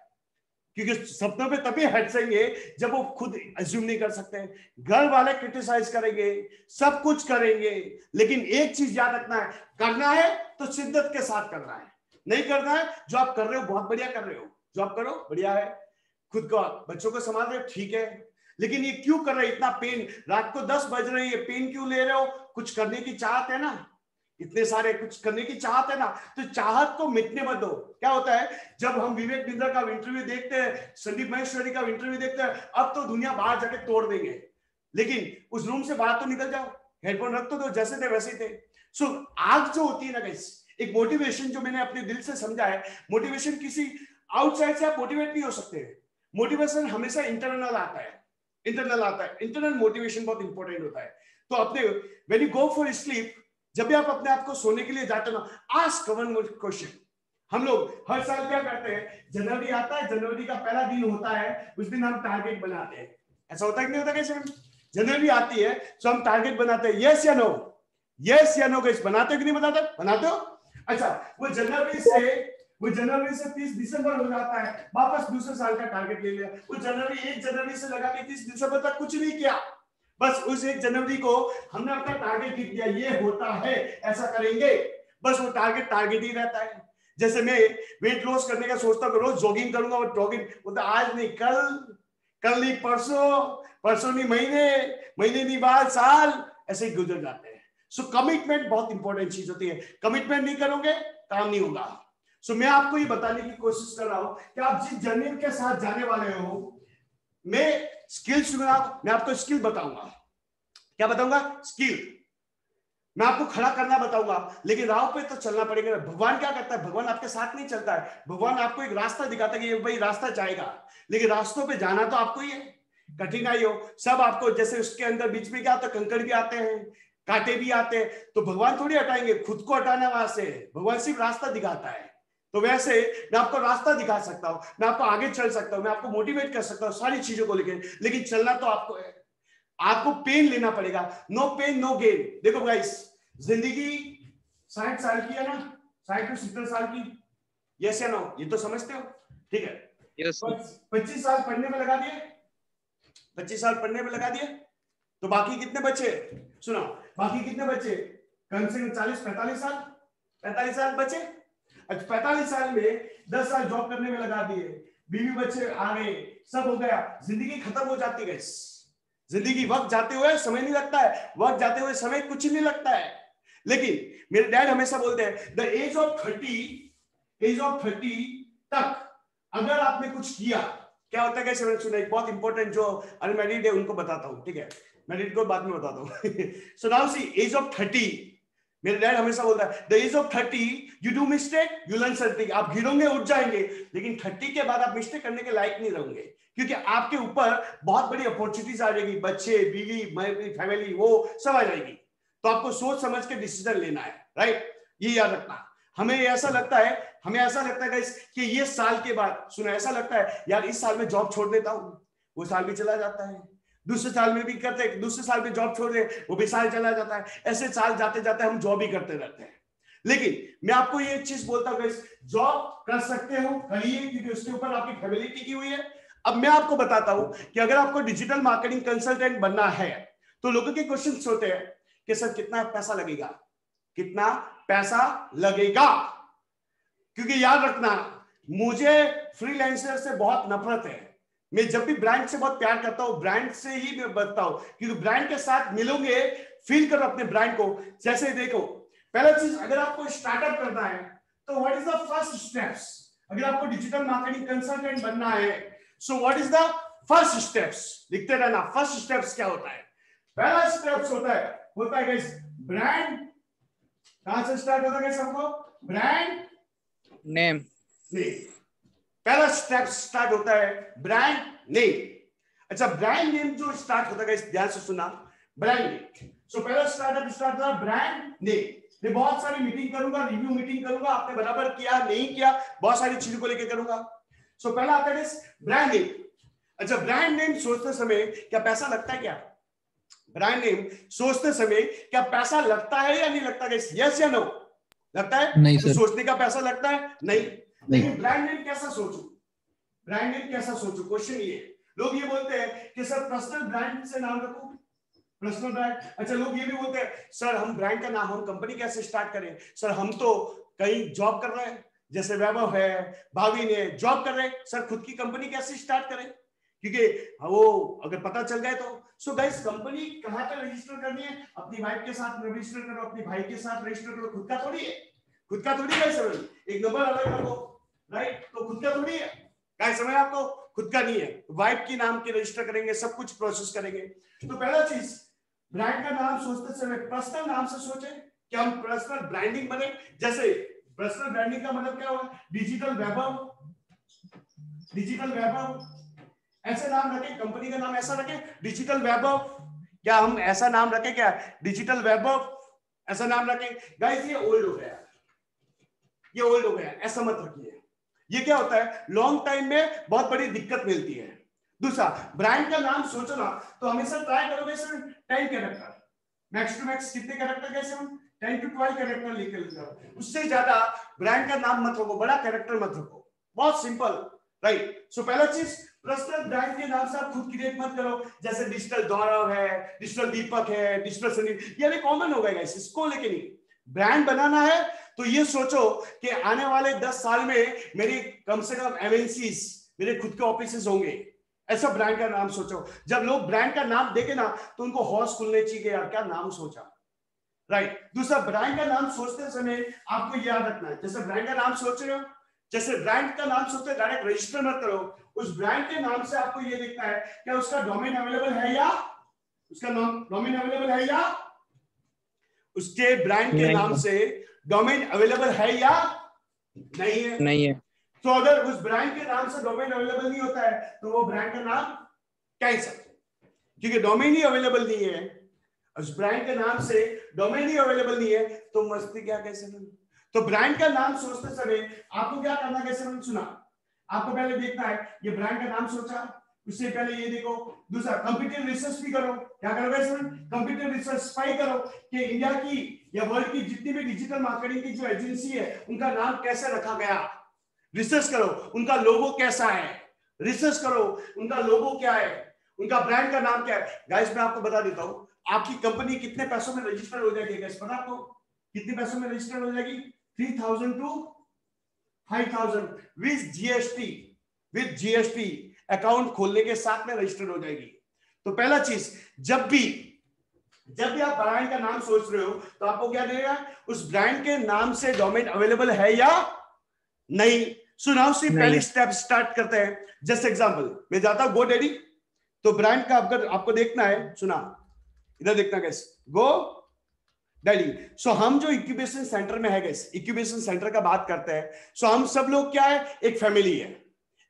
क्योंकि सपनों पे तभी हंसेंगे जब वो खुद अज्यूम नहीं कर सकते। घर वाले क्रिटिसाइज करेंगे, सब कुछ करेंगे, लेकिन एक चीज याद रखना है, करना है तो शिद्दत के साथ करना है। नहीं करना है, जो आप कर रहे हो बहुत बढ़िया कर रहे हो, जो आप करो बढ़िया है, खुद को बच्चों को संभाल रहे हो ठीक है, लेकिन ये क्यों कर रहे हो? इतना पेन, रात को 10 बज रही है, पेन क्यों ले रहे हो? कुछ करने की चाहत है ना, इतने सारे कुछ करने की चाहत है ना, तो चाहत को मिटने मत दो। क्या होता है जब हम विवेक बिंद्रा का इंटरव्यू देखते हैं, संदीप महेश्वरी का इंटरव्यू देखते हैं, अब तो दुनिया बाहर जाके तोड़ देंगे, लेकिन उस रूम से बाहर तो निकल जाओ, हेडफोन रख तो जैसे थे वैसे थे। सो आग जो होती है ना गाइस, एक मोटिवेशन जो मैंने अपने दिल से समझा है, मोटिवेशन किसी आउटसाइड से आप मोटिवेट नहीं हो सकते। मोटिवेशन हमेशा इंटरनल आता है, इंटरनल आता है, इंटरनल मोटिवेशन बहुत इंपॉर्टेंट होता है। तो अपने when you go for sleep, जब भी आप अपने आप को सोने के लिए जाते हो ना, आस्क वन क्वेश्चन। हम लोग हर साल क्या करते हैं, जनवरी आता है, जनवरी का पहला दिन होता है, उस दिन हम टारगेट बनाते हैं। ऐसा होता है कि नहीं होता? कैसे जनवरी आती है तो हम टारगेट बनाते हैं, यस या नो, यस या नो गाइस, बनाते हो कि नहीं बनाते? बनाते हो। अच्छा, वो जनवरी से 30 दिसंबर हो जाता है, वापस दूसरे साल का टारगेट ले लिया। वो जनवरी 1 जनवरी से लगा के 30 दिसंबर तक कुछ नहीं किया, बस उस 1 जनवरी को हमने अपना टारगेट लिख दिया, ये होता है, ऐसा करेंगे, बस वो टारगेट ही रहता है। जैसे मैं वेट लॉस करने का सोचता हूँ, रोज जॉगिंग करूंगा, और जॉगिंग बोलता आज नहीं कल नहीं परसों नहीं महीने नहीं बाद साल, ऐसे ही गुजर जाते हैं। सो कमिटमेंट बहुत इंपॉर्टेंट चीज होती है, कमिटमेंट नहीं करोगे काम नहीं होगा। सो मैं आपको ये बताने की कोशिश कर रहा हूं कि आप जिस जर्नी के साथ जाने वाले हो, मैं मैं आपको स्किल बताऊंगा। क्या बताऊंगा? स्किल। मैं आपको खड़ा करना बताऊंगा, लेकिन राह पे तो चलना पड़ेगा। भगवान क्या करता है? भगवान आपके साथ नहीं चलता है, भगवान आपको एक रास्ता दिखाता है कि ये भाई रास्ता जाएगा, लेकिन रास्तों पे जाना तो आपको ही है। कठिनाई हो सब आपको, जैसे उसके अंदर बीच में क्या आता है, कंकड़ भी आते हैं, कांटे भी आते हैं, तो भगवान थोड़ी हटाएंगे, खुद को हटाना वहां से। भगवान सिर्फ रास्ता दिखाता है। तो वैसे मैं आपको रास्ता दिखा सकता हूं, मैं आपको आगे चल सकता हूं, मैं आपको मोटिवेट कर सकता हूं सारी चीजों को लेकर, लेकिन चलना तो आपको है। आपको पेन लेना पड़ेगा, नो पेन नो गेन। देखो गाइस, जिंदगी 60 साल की है ना, 60 से 70 साल की, यस या नो? ये तो समझते हो, ठीक है? yes, 25 साल पढ़ने में लगा दिए, 25 साल पढ़ने में लगा दिए, तो बाकी कितने बचे? सुनो, बाकी कितने बचे? कम से कम 45 साल बचे। अच्छा, 45 साल में 10 साल जॉब करने में लगा दिए, बीवी बच्चे आ गए, सब हो गया, जिंदगी खत्म हो जाती है। जिंदगी वक्त जाते हुए समय नहीं लगता है, वक्त जाते हुए समय कुछ नहीं लगता है। लेकिन मेरे डैड हमेशा बोलते हैं द एज ऑफ 30 तक अगर आपने कुछ किया, क्या होता है कैसे, मैंने सुना एक बहुत इंपॉर्टेंट जो अनमैरिड है उनको बताता हूं, ठीक है, मैरिड को बाद में बताता हूं। So now see age of 30, मेरे डैड हमेशा बोलता है the age of 30 you do mistake you learn something. आप गिरोगे उठ जाएंगे, लेकिन 30 के बाद आप मिस्टेक करने के लायक नहीं रहोगे, क्योंकि आपके ऊपर बहुत बड़ी अपॉर्चुनिटीज आ जाएगी, बच्चे, बीवी, फैमिली, वो सब आ जाएगी। तो आपको सोच समझ के डिसीजन लेना है, राइट, ये याद रखना। हमें ऐसा लगता है गाइस कि ये साल के बाद, सुनो, ऐसा लगता है यार इस साल में जॉब छोड़ देता हूं, वो साल भी चला जाता है, दूसरे साल में भी करते, दूसरे साल में जॉब छोड़ दे, वो भी साल चला जाता है, ऐसे साल जाते जाते हम जॉब ही करते रहते हैं। लेकिन मैं आपको ये चीज बोलता हूं गाइस, जॉब कर सकते हो, करिए, क्योंकि उसके ऊपर आपकी फैमिली टिकी हुई है। अब मैं आपको बताता हूं कि अगर आपको डिजिटल मार्केटिंग कंसल्टेंट बनना है तो लोगों के क्वेश्चंस होते हैं कि सर कितना पैसा लगेगा, कितना पैसा लगेगा, क्योंकि याद रखना मुझे फ्रीलांसर से बहुत नफरत है। मैं जब भी ब्रांड से बहुत प्यार करता हूं, ब्रांड से ही मैं बनता हूं, क्योंकि ब्रांड के साथ मिलोगे, फील करो अपने ब्रांड को। जैसे देखो, पहला चीज, अगर आपको स्टार्टअप करना है तो what is the first steps, अगर आपको डिजिटल मार्केटिंग कंसल्टेंट बनना है, so what is the first steps, लिखते रहना, फर्स्ट स्टेप्स क्या होता है। पहला स्टेप्स होता है गाइस ब्रांड। कहां से स्टार्ट होता है गाइस, हमको ब्रांड नेम। पहला स्टेप स्टार्ट होता है ब्रांड नेम। अच्छा, ब्रांड नेम जो स्टार्ट होता है, ध्यान से सुना, ब्रांड नेम। सो पहला स्टार्ट होता है ब्रांड नेम। मैं बहुत सारी मीटिंग करूंगा, रिव्यू मीटिंग करूंगा, आपने बराबर किया नहीं किया, बहुत सारी चीजों को लेकर करूंगा। सो पहला आता है ब्रांड नेम। अच्छा, ब्रांड नेम सोचते समय क्या पैसा लगता है, क्या ब्रांड नेम सोचते समय क्या पैसा लगता है या नहीं लगता, यस या नो, लगता है? नहीं तो सर। सोचने का पैसा लगता है? नहीं। लेकिन ब्रांड नेम कैसा सोचूं, ब्रांड नेम कैसा सोचूं, क्वेश्चन ये। लोग ये बोलते हैं कि सर पर्सनल ब्रांड से नाम रखो, पर्सनल ब्रांड। अच्छा, लोग ये भी बोलते हैं सर हम ब्रांड का नाम, हम कंपनी कैसे स्टार्ट करें, सर हम तो कहीं जॉब कर रहे हैं, जैसे वैभव है, भाभी ने जॉब कर रहे हैं, सर खुद की कंपनी कैसे स्टार्ट करें, क्योंकि वो अगर पता चल जाए तो। सो गाइस, कंपनी कहां पे रजिस्टर करनी है, अपनी वाइफ के साथ रजिस्टर करो, अपने भाई के साथ रजिस्टर करो, खुद का थोड़ी है, खुद का थोड़ी है सर, एक नंबर अलग रखो, राइट, तो खुद का थोड़ी है, क्या समझ आपको, खुद का नहीं है, वाइफ के नाम के रजिस्टर करेंगे, सब कुछ प्रोसेस करेंगे। तो पहला चीज, ब्रांड का नाम सोचते समय पर्सनल नाम से सोचे कि हम पर्सनल ब्रांडिंग बने। जैसे पर्सनल ब्रांडिंग का मतलब क्या होगा, डिजिटल वैभव, डिजिटल वैभव ऐसे नाम रखे, कंपनी का नाम ऐसा रखे डिजिटल वैभव, क्या हम ऐसा नाम रखे, क्या डिजिटल वैभव ऐसा नाम रखे। गाइस ये ओल्ड हो गया, ये ओल्ड हो गया, ऐसा मत रखिए। ये क्या होता है, लॉन्ग टाइम में बहुत बड़ी दिक्कत मिलती है। दूसरा, ब्रांड का नाम सोचो ना तो हमेशा ट्राई करोगे sir 10 character, max to max कितने कैरेक्टर, कैसे हम 10 to 12 कैरेक्टर लिख के लिखो, उससे ज्यादा ब्रांड का नाम मत रखो, बड़ा कैरेक्टर मत रखो, बहुत सिंपल, राइट। सो पहला चीज, पर्सनल ब्रांड के नाम से आप खुद क्रिएट मत करो, जैसे डिजिटल गौरव है, डिजिटल दीपक है, डिजिटल संदीप, ये भी कॉमन हो गया, इसको लेके नहीं। ब्रांड बनाना है तो ये सोचो कि आने वाले 10 साल में मेरी कम से कम एमएनसीज, मेरे खुद के ऑफिसेस होंगे, ऐसा ब्रांड का नाम सोचो। जब लोग ब्रांड का नाम देखे ना तो उनको हौस खुलने चाहिए, यार क्या नाम सोचा, राइट। दूसरा, ब्रांड का नाम सोचते समय आपको याद रखना है, जैसे ब्रांड का नाम सोच रहे हो, जैसे ब्रांड का नाम सोचते डायरेक्ट रजिस्टर मत करो, उस ब्रांड के नाम से आपको ये देखना है क्या उसका डोमेन अवेलेबल है, या उसका डोमेन अवेलेबल है, या उसके ब्रांड के नाम से डोमेन अवेलेबल है या नहीं है, नहीं है। तो अगर उस ब्रांड के नाम से डोमेन अवेलेबल नहीं होता है तो वो ब्रांड का नाम कैंसिल, क्योंकि डोमेन ही अवेलेबल नहीं है, उस ब्रांड के नाम से डोमेन ही अवेलेबल नहीं है, तो मस्ती क्या कैसे। तो ब्रांड का नाम सोचते समय आपको क्या करना, कैसे सुना, आपको पहले देखना है ये ब्रांड का नाम सोचा, उससे पहले ये देखो। दूसरा, कंप्यूटर रिसर्च भी करो, क्या करोगे सर, कंप्यूटर रिसर्च स्पाई करो कि इंडिया की या वर्ल्ड की जितनी भी डिजिटल मार्केटिंग की जो एजेंसी है उनका नाम कैसे रखा गया, रिसर्च करो, उनका लोगो कैसा है, रिसर्च करो उनका लोगो क्या है, उनका ब्रांड का नाम क्या है। गाइस मैं आपको बता देता हूं, आपकी कंपनी कितने पैसों में रजिस्टर हो जाएगी, गाइस पता आपको कितने पैसों में रजिस्टर हो जाएगी, 3000 to 5000 with GST, with GST account खोलने के साथ में रजिस्टर हो जाएगी। तो पहला चीज, जब भी आप ब्रांड का नाम सोच रहे हो तो आपको क्या देगा, उस ब्रांड के नाम से डोमेन अवेलेबल है या नहीं। सो नाउ सी पहली स्टेप स्टार्ट करते हैं। जस्ट एग्जांपल, मैं जाता हूं GoDaddy, तो ब्रांड का अगर आपको देखना है, सुना इधर देखना कैसे, GoDaddy। सो हम जो इंक्यूबेशन सेंटर में है गैस, इंक्यूबेशन सेंटर का बात करते हैं, सो हम सब लोग क्या है, एक फैमिली है।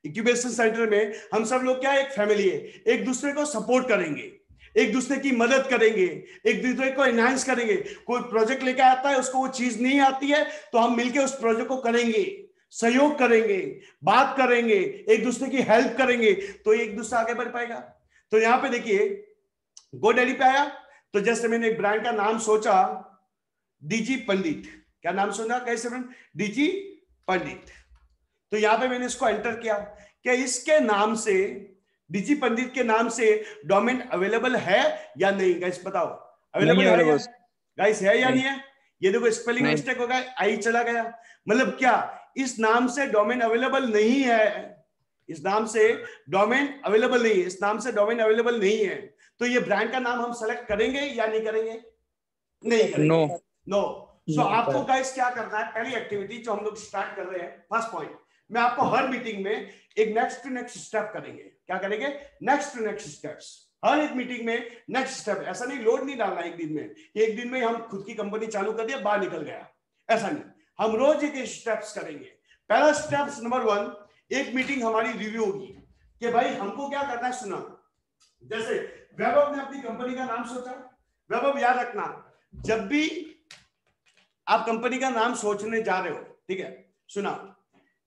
इंक्यूबेशन सेंटर में हम सब लोग क्या है, एक फैमिली है। एक दूसरे को सपोर्ट करेंगे, एक दूसरे की मदद करेंगे, एक दूसरे को एनहांस करेंगे। कोई प्रोजेक्ट लेके आता है, उसको वो चीज नहीं आती है, तो हम मिलके उस प्रोजेक्ट को करेंगे, सहयोग करेंगे, बात करेंगे, एक दूसरे की हेल्प करेंगे, तो एक दूसरा आगे बढ़ पाएगा। तो यहां पे देखिए GoDaddy पे आया, तो जैसे मैंने एक ब्रांड का नाम सोचा, डीजी पंडित। क्या नाम सुना कैसे, डीजी पंडित। तो यहां पे मैंने इसको एंटर किया, क्या इसके नाम से, डीजी पंडित के नाम से डोमेन अवेलेबल है या नहीं गाइस, बताओ अवेलेबल है गाइस, है या नहीं है। ये देखो स्पेलिंग मिस्टेक हो गया, आई चला गया, मतलब क्या, इस नाम से डोमेन अवेलेबल नहीं है, इस नाम से डोमेन अवेलेबल नहीं है, इस नाम से डोमेन अवेलेबल नहीं है। तो ये ब्रांड का नाम हम सेलेक्ट करेंगे या नहीं करेंगे, नहीं करेंगे, नो। सो आपको गाइस क्या करना है, पहली एक्टिविटी जो हम लोग स्टार्ट कर रहे हैं, फर्स्ट पॉइंट, मैं आपको हर मीटिंग में एक नेक्स्ट टू नेक्स्ट स्टेप करेंगे। क्या करेंगे, नेक्स्ट टू नेक्स्ट स्टेप्स। हर एक मीटिंग में नेक्स्ट स्टेप। ऐसा नहीं लोड नहीं डालना एक दिन में, एक दिन में हम खुद की कंपनी चालू कर दिया बाहर निकल गया, ऐसा नहीं। हम रोज एक स्टेप्स करेंगे। पहला स्टेप्स नंबर 1, एक मीटिंग हमारी रिव्यू होगी कि भाई हमको क्या करना है। सुना, जैसे वैभव ने अपनी कंपनी का नाम सोचा। वैभव याद रखना, जब भी आप कंपनी का नाम सोचने जा रहे हो, ठीक है, सुना,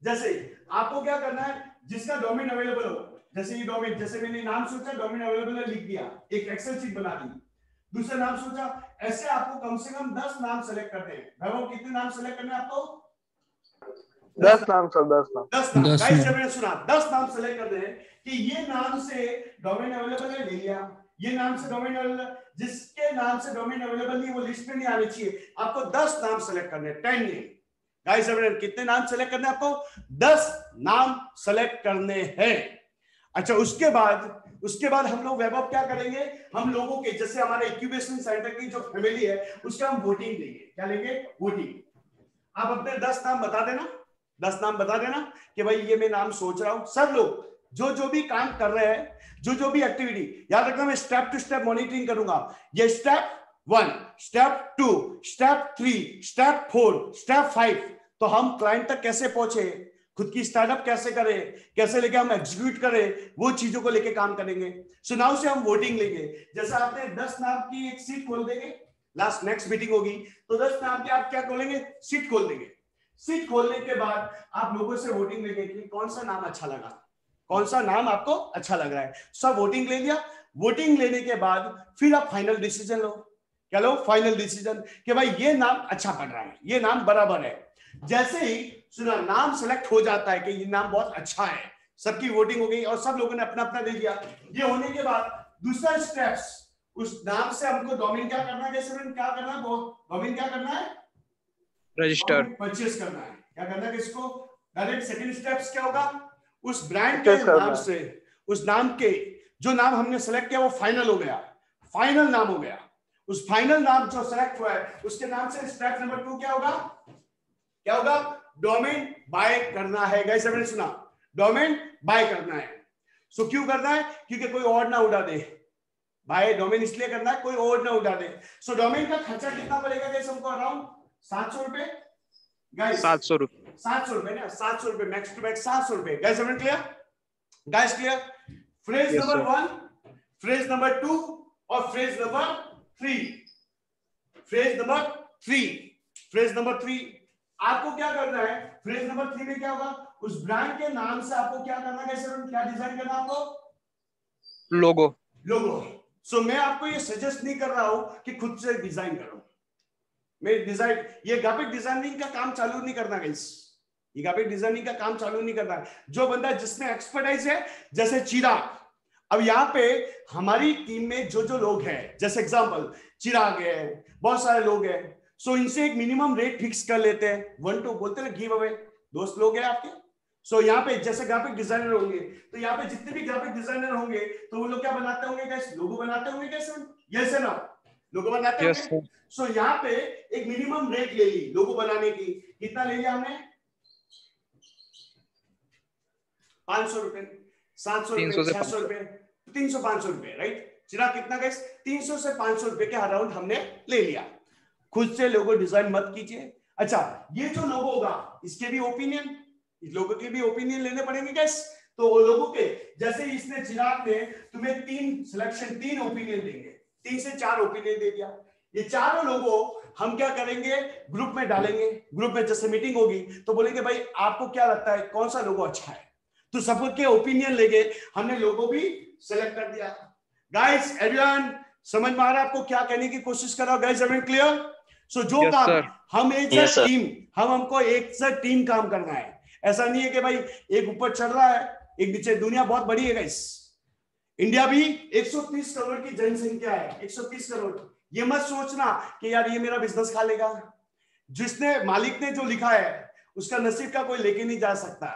जैसे आपको क्या करना है, जिसका डोमेन अवेलेबल हो, जैसे ये डोमेन, जैसे मैंने नाम सोचा डोमेन अवेलेबल है, लिख दिया, एक एक्सेल शीट बना दी। दूसरा नाम सोचा, ऐसे आपको कम से कम 10 नाम सेलेक्ट करने हैं। वैभव कितने नाम सेलेक्ट करने हैं आपको, 10 नाम सर, 10 नाम। गाइस जब मैंने सुना 10 नाम सेलेक्ट करने हैं कि ये नाम से डोमेन अवेलेबल है, ले लिया। ये नाम से डोमेन अवेलेबल, जिसके नाम से डोमेन अवेलेबल नहीं वो लिस्ट में नहीं आने चाहिए। आपको 10 नाम सेलेक्ट करने हैं, 10 नेम। गाइस कितने नाम सेलेक्ट करने हैं आपको, 10 नाम सेलेक्ट करने हैं। अच्छा, उसके बाद हम लोग वैभव क्या करेंगे, हम लोगों के, जैसे हमारे इंक्यूबेशन सेंटर की जो फैमिली है उसका हम वोटिंग देंगे। क्या लेंगे, वोटिंग। आप अपने 10 नाम बता देना, 10 नाम बता देना कि भाई ये मैं नाम सोच रहा हूं। सब लोग जो भी काम कर रहे हैं, जो भी एक्टिविटी, याद रखना मैं स्टेप टू स्टेप मॉनिटरिंग करूंगा। ये step 1, step 2, step 3, step 4, step 5। तो हम क्लाइंट तक कैसे पहुंचे, खुद की स्टार्टअप कैसे करें, कैसे लेके हम एग्जीक्यूट करें, वो चीजों को लेके काम करेंगे। सो नाउ से हम वोटिंग लेंगे। जैसे आपने 10 नाम की एक सीट खोल देंगे, लास्ट नेक्स्ट मीटिंग होगी तो 10 नाम की आप क्या खोलेंगे, सीट खोल देंगे। सीट खोलने के बाद आप लोगों से वोटिंग लेंगे कि कौन सा नाम अच्छा लगा, कौन सा नाम आपको अच्छा लग रहा है। सब वोटिंग ले लिया। वोटिंग लेने के बाद फिर आप फाइनल डिसीजन लो। क्या लो, फाइनल डिसीजन कि भाई ये नाम अच्छा पड़ रहा है, ये नाम बराबर है। जैसे ही सुना नाम सेलेक्ट हो जाता है कि ये नाम बहुत अच्छा है, सबकी वोटिंग हो गई और सब लोगों ने अपना अपना दे दिया। ये होने के बाद दूसरा स्टेप्स, उस नाम से हमको डोमेन क्या करना है, जैसे क्या करना है, डोमेन क्या करना है, रजिस्टर, परचेस करना है। क्या करना है किसको, डायरेक्ट सेकंड स्टेप्स क्या होगा, उस ब्रांड के नाम से, उस नाम के जो नाम हमने सेलेक्ट किया वो फाइनल हो गया, फाइनल नाम हो गया। उस फाइनल नाम जो सेलेक्ट हुआ है उसके नाम से स्टेप नंबर 2 क्या होगा, क्या होगा, डोमेन बाय करना है। गाइस आपने सुना, डोमेन बाय करना है। सो क्यों करना है, क्योंकि कोई और ना उड़ा दे। बाय डोमेन इसलिए करना है कोई और ना उड़ा दे। सो डोमेन का खर्चा कितना पड़ेगा गाइस हमको, अराउंड 700 रुपए। गाइस 700 रुपए, 700 रुपए ना, 700 रुपए मैक्स टू मैक्स 700 रुपए। गाइस आपने clear, guys clear. Phrase number 1, phrase number 2 और phrase number 3। Phrase number 3, phrase number 3 आपको क्या करना है। फ्रेज नंबर 3 में क्या होगा, उस ब्रांड के नाम से आपको क्या करना है, क्या डिजाइन करना है आपको, लोगो। सो मैं आपको ये सजेस्ट नहीं कर रहा हूं कि खुद से डिजाइन करो। मैं डिजाइन, ये ग्राफिक डिजाइनिंग का काम चालू नहीं करना गाइस, ये ग्राफिक डिजाइनिंग का काम चालू नहीं करना। जो बंदा जिसमें एक्सपर्टाइज है, जैसे चिराग, अब यहाँ पे हमारी टीम में जो लोग हैं, जैसे एग्जांपल चिराग है, बहुत सारे लोग हैं, सो इनसे एक मिनिमम रेट फिक्स कर लेते हैं, 1 2 बोलते हैं गिव अवे। दोस्त लोग हैं आपके, सो यहाँ पे जैसे ग्राफिक डिजाइनर होंगे तो यहाँ पे जितने भी ग्राफिक डिजाइनर होंगे तो वो लोग क्या बनाते होंगे गाइस, लोगो बनाते होंगे कैसे, यस है ना, लोगो बनाते होंगे। सो यहाँ पे एक मिनिमम रेट ले ली लोगो बनाने की, कितना ले लिया हमने, 500 रुपए, 700 रुपए, 600 रुपए, 300, 500 रुपए, राइट। चिराग कितना गाइस, 300 से 500 रुपए के अराउंड हमने ले लिया। खुद से लोगो डिजाइन मत कीजिए। अच्छा, ये जो लोगो होगा इसके भी ओपिनियन, इस लोगों के भी ओपिनियन लेने पड़ेंगे गाइस। तो वो लोगों के जैसे इसने चिराग ने तुम्हें 3 ओपिनियन देंगे, 3 से 4 ओपिनियन दे दिया। ये चारों लोगों हम क्या करेंगे, ग्रुप में डालेंगे। ग्रुप में जैसे मीटिंग होगी तो बोलेंगे भाई आपको क्या लगता है कौन सा लोगो अच्छा है, तो सबके ओपिनियन लेके हमने लोगो भी सिलेक्ट कर दिया। गाइस एवरीवन समझ में आ रहा है आपको क्या कहने की कोशिश कर रहा हूं गाइस, एवरीवन क्लियर। सो जो काम हम एक साथ टीम, हमको एक साथ टीम काम करना है। ऐसा नहीं है कि भाई एक ऊपर चढ़ रहा है एक नीचे, दुनिया बहुत बड़ी है गाइस। इंडिया भी 130 करोड़ की जनसंख्या है, 130 करोड़। ये मत सोचना कि यार ये मेरा बिजनेस खा लेगा। जिसने मालिक ने जो लिखा है उसका नसीब का कोई लेके नहीं जा सकता,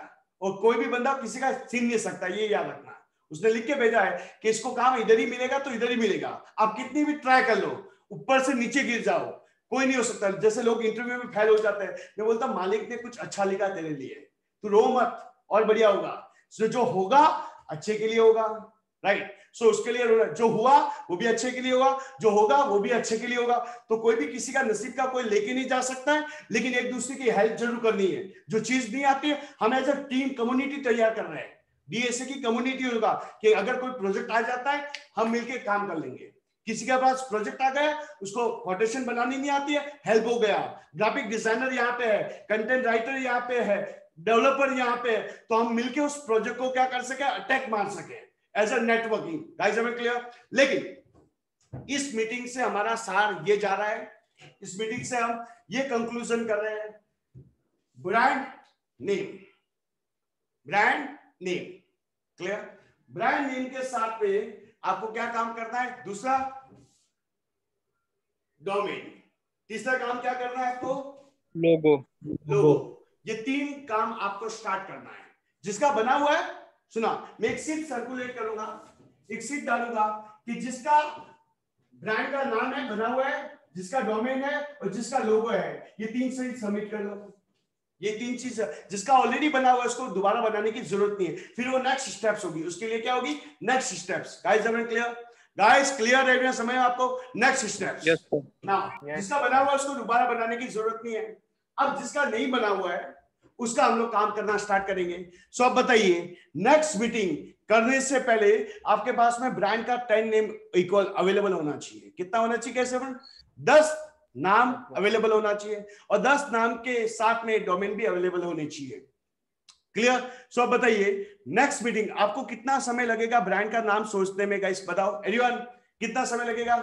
और कोई भी बंदा किसी का छीन नहीं सकता, ये याद रखना। उसने लिख के भेजा है कि इसको काम इधर ही मिलेगा तो इधर ही मिलेगा, आप कितनी भी ट्राई कर लो, ऊपर से नीचे गिर जाओ, कोई नहीं हो सकता। जैसे लोग इंटरव्यू में फेल हो जाते हैं, मैं बोलता मालिक ने कुछ अच्छा लिखा तेरे लिए, तू रो मत और बढ़िया होगा। जो होगा अच्छे के लिए होगा, राइट। सो उसके लिए रोना, जो हुआ वो भी अच्छे के लिए होगा, जो होगा वो भी अच्छे के लिए होगा। तो कोई भी किसी का नसीब का कोई लेके नहीं जा सकता है, लेकिन एक दूसरे की हेल्प जरूर करनी है। जो चीज नहीं आती है हम एज अ टीम कम्युनिटी तैयार कर रहे हैं, डीएसए की कम्युनिटी होगा कि अगर कोई प्रोजेक्ट आ जाता है हम मिलकर काम कर लेंगे। किसी के पास प्रोजेक्ट आ गया उसको कोटेशन बनानी नहीं आती है, हेल्प हो गया। ग्राफिक डिजाइनर यहाँ पे है, कंटेंट राइटर यहाँ पे है, डेवलपर यहाँ पे है, तो हम मिलके उस प्रोजेक्ट को क्या कर सके, अटैक मार सके as a networking. Guys am clear. लेकिन इस मीटिंग से हमारा सार ये जा रहा है, इस मीटिंग से हम ये कंक्लूजन कर रहे हैं, brand name, brand name clear. Brand name के साथ में आपको क्या काम करना है, दूसरा डोमेन, तीसरा काम क्या करना है आपको, लोगो। लोगो। ये 3 काम आपको स्टार्ट करना है। जिसका बना हुआ है, सुना, मैं एक सीट सर्कुलेट करूंगा, एक सीट डालूंगा कि जिसका ब्रांड का नाम है बना हुआ है, जिसका डोमेन है और जिसका लोगो है, ये 3 सीट सबमिट कर लो। ये 3 चीज है। जिसका ऑलरेडी बना हुआ है उसको दोबारा बनाने की जरूरत नहीं है, फिर वो नेक्स्ट स्टेप्स होगी, उसके लिए क्या होगी, next steps. Guys everyone clear, guys clear है, समझ आपको, नेक्स्ट स्टेप्स। नाउ जिसका बना हुआ है उसको दोबारा बनाने की जरूरत नहीं है। अब जिसका नहीं बना हुआ है उसका हम लोग काम करना स्टार्ट करेंगे। सो अब बताइए, नेक्स्ट मीटिंग करने से पहले आपके पास में ब्रांड का 10 नेम इक्वल अवेलेबल होना चाहिए। कितना होना चाहिए, कैसे 10 नाम अवेलेबल होना चाहिए, और 10 नाम के साथ में डोमेन भी अवेलेबल होने चाहिए। क्लियर। सो अब बताइए, नेक्स्ट मीटिंग आपको कितना समय लगेगा ब्रांड का नाम सोचने में, गाइस बताओ एवरीवन, कितना समय लगेगा।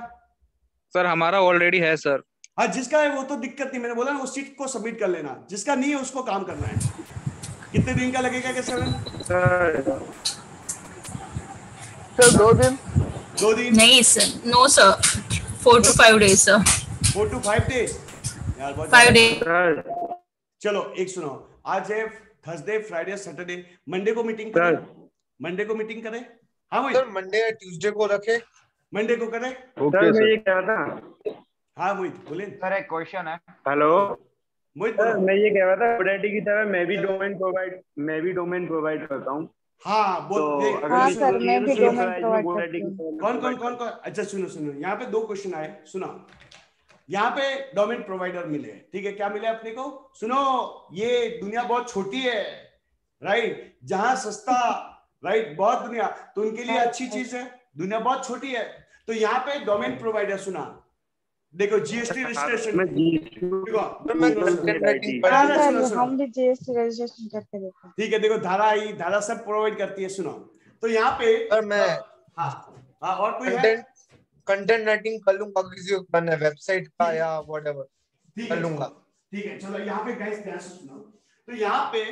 सर हमारा ऑलरेडी है सर। हाँ जिसका है वो तो दिक्कत नहीं, मैंने बोला ना उस सीट को सबमिट कर लेना, जिसका नहीं है उसको काम करना है। कितने दिन का लगेगा, कैसे सर 2 दिन। 2 दिन नहीं sir, no sir, 4 to 5 days सर। 4 to 5 days यार, बहुत 5 days। चलो एक सुनो, आज है थर्सडे, फ्राइडे, सैटरडे, मंडे को मीटिंग करें, मंडे को मीटिंग करें। हाँ सर मंडे या ट्यूसडे को रखे, मंडे को करें। ओके मैं ये कह रहा था, हाँ मोहित बोले। सर एक क्वेश्चन है। हेलो मोहित सर, मैं ये कह रहा था कोडेटी की तरह मैं भी डोमेन प्रोवाइड करता हूँ। हाँ तो हाँ सर, मैं भी डोमेन प्रोवाइड करती हूँ। कौन। अच्छा सुनो, यहाँ पे 2 क्वेश्चन आए, सुना। यहाँ पे डोमेन प्रोवाइडर मिले, ठीक है, क्या मिले अपने को, सुनो, ये दुनिया बहुत छोटी है, राइट, जहां सस्ता, राइट, बहुत दुनिया, तो उनके लिए अच्छी चीज है, दुनिया बहुत छोटी है। तो यहाँ पे डोमेन प्रोवाइडर, सुना, देखो जीएसटी रजिस्ट्रेशन, हम भी जीएसटी रजिस्ट्रेशन करके देखते हैं, ठीक है, देखो धारा सब प्रोवाइड करती है। सुनो, तो यहाँ पे सर मैं हाँ और कोई है, कंटेंट राइटिंग कर लूंगा, किसी को करना है वेबसाइट का या व्हाटएवर कर लूंगा। ठीक है, चलो यहाँ पे गाइस ध्यान से सुनो। तो यहाँ पे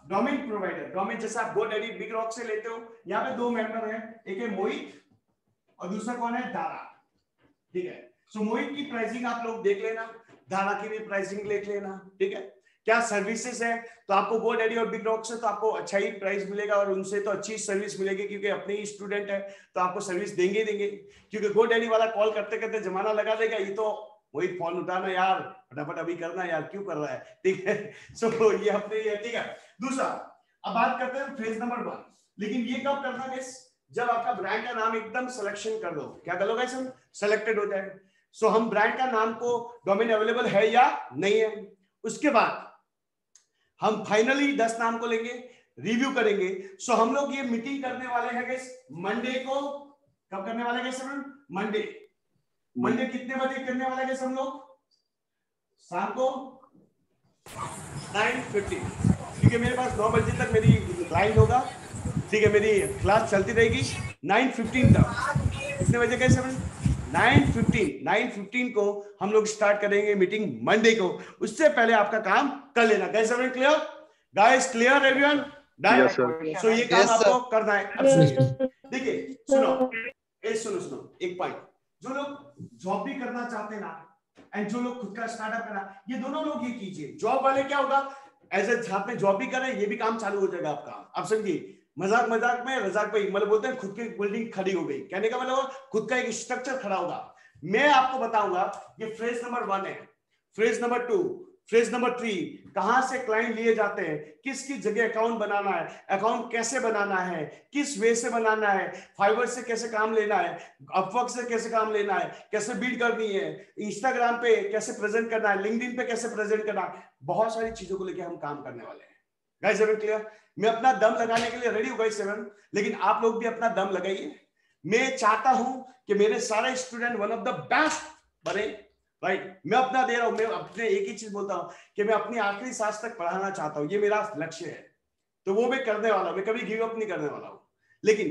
डोमेन प्रोवाइडर, डोमेन जैसे आप GoDaddy, बिग रॉक से लेते हो, यहाँ पे 2 मेंबर हैं, एक है मोहित और दूसरा कौन है, धारा, ठीक है। सो मोहित की प्राइसिंग आप लोग देख लेना, धारा की भी प्राइसिंग देख लेना, ठीक है। क्या सर्विसेज है, तो आपको GoDaddy और बिग डॉग से तो आपको अच्छा ही प्राइस मिलेगा और उनसे तो अच्छी सर्विस मिलेगी, क्योंकि अपने ही स्टूडेंट है तो आपको सर्विस देंगे देंगे। क्योंकि GoDaddy वाला कॉल करते करते जमाना लगा देगा, ये तो वही फोन उठाना यार, फटाफट अभी करना यार, क्यों कर रहा है, ठीक है। सो ये अपने ये ठीक है। दूसरा, अब बात करते हैं फेज नंबर 1। लेकिन ये कब करना है, जब आपका ब्रांड का नाम एकदम सिलेक्शन कर दो। क्या कर लो गाइस, हम सेलेक्टेड हो जाए। सो हम ब्रांड का नाम को डोमेन अवेलेबल है या नहीं है, उसके बाद हम फाइनली 10 नाम को लेंगे, रिव्यू करेंगे। सो हम लोग ये मीटिंग करने वाले हैं गाइस मंडे को। कब करने वाले गाइस, मंडे कितने बजे करने वाले गाइस हम लोग, शाम को 9:50, ठीक है। मेरे पास 9 बजे तक मेरी क्लाइंट होगा, ठीक है, मेरी क्लास चलती रहेगी 9:15 तक। कितने बजे कैसे 9:15 को हम लोग स्टार्ट करेंगे मीटिंग मंडे को। उससे पहले आपका काम कर लेना। Guys everyone clear? Guys clear everyone? Done? So ये काम आपको करना है। अब सुनिए, देखिए सुनो एक पॉइंट, जो लोग जॉब भी करना चाहते हैं ना, एंड जो लोग खुद का स्टार्टअप करना, ये दोनों लोग ये कीजिए। जॉब वाले क्या होगा, एज ए साथ में जॉब भी करें, ये भी काम चालू हो जाएगा आपका। आप समझिए, मजाक मजाक में रजाक भाई मतलब बोलते हैं खुद की बिल्डिंग खड़ी हो गई, कहने का मतलब खुद का एक स्ट्रक्चर खड़ा होगा। मैं आपको बताऊंगा ये फेज नंबर 1 है, फेज नंबर 2, फेज नंबर 3, कहां से क्लाइंट लिए जाते हैं, किस किस जगह अकाउंट बनाना है, अकाउंट कैसे बनाना है, किस वे से बनाना है, फाइबर से कैसे काम लेना है, अपवर्क से कैसे काम लेना है, कैसे बिल्ड करनी है, इंस्टाग्राम पे कैसे प्रेजेंट करना है, लिंक्डइन पे कैसे प्रेजेंट करना है, बहुत सारी चीजों को लेकर हम काम करने वाले हैं। Guys everyone clear? मैं अपना दम लगाने के लिए रेडी हूं गाइस एवरीवन, लेकिन आप लोग भी अपना दम लगाइए। मैं चाहता हूं कि मेरे सारे student one of the best बने, राइट? मैं अपना दे रहा हूं, मैं अपने एक ही चीज बोलता हूं कि मैं अपनी आखिरी सांस तक पढ़ाना चाहता हूं, ये मेरा लक्ष्य है। तो वो मैं करने वाला हूं, मैं कभी गिव अप नहीं करने वाला हूं। लेकिन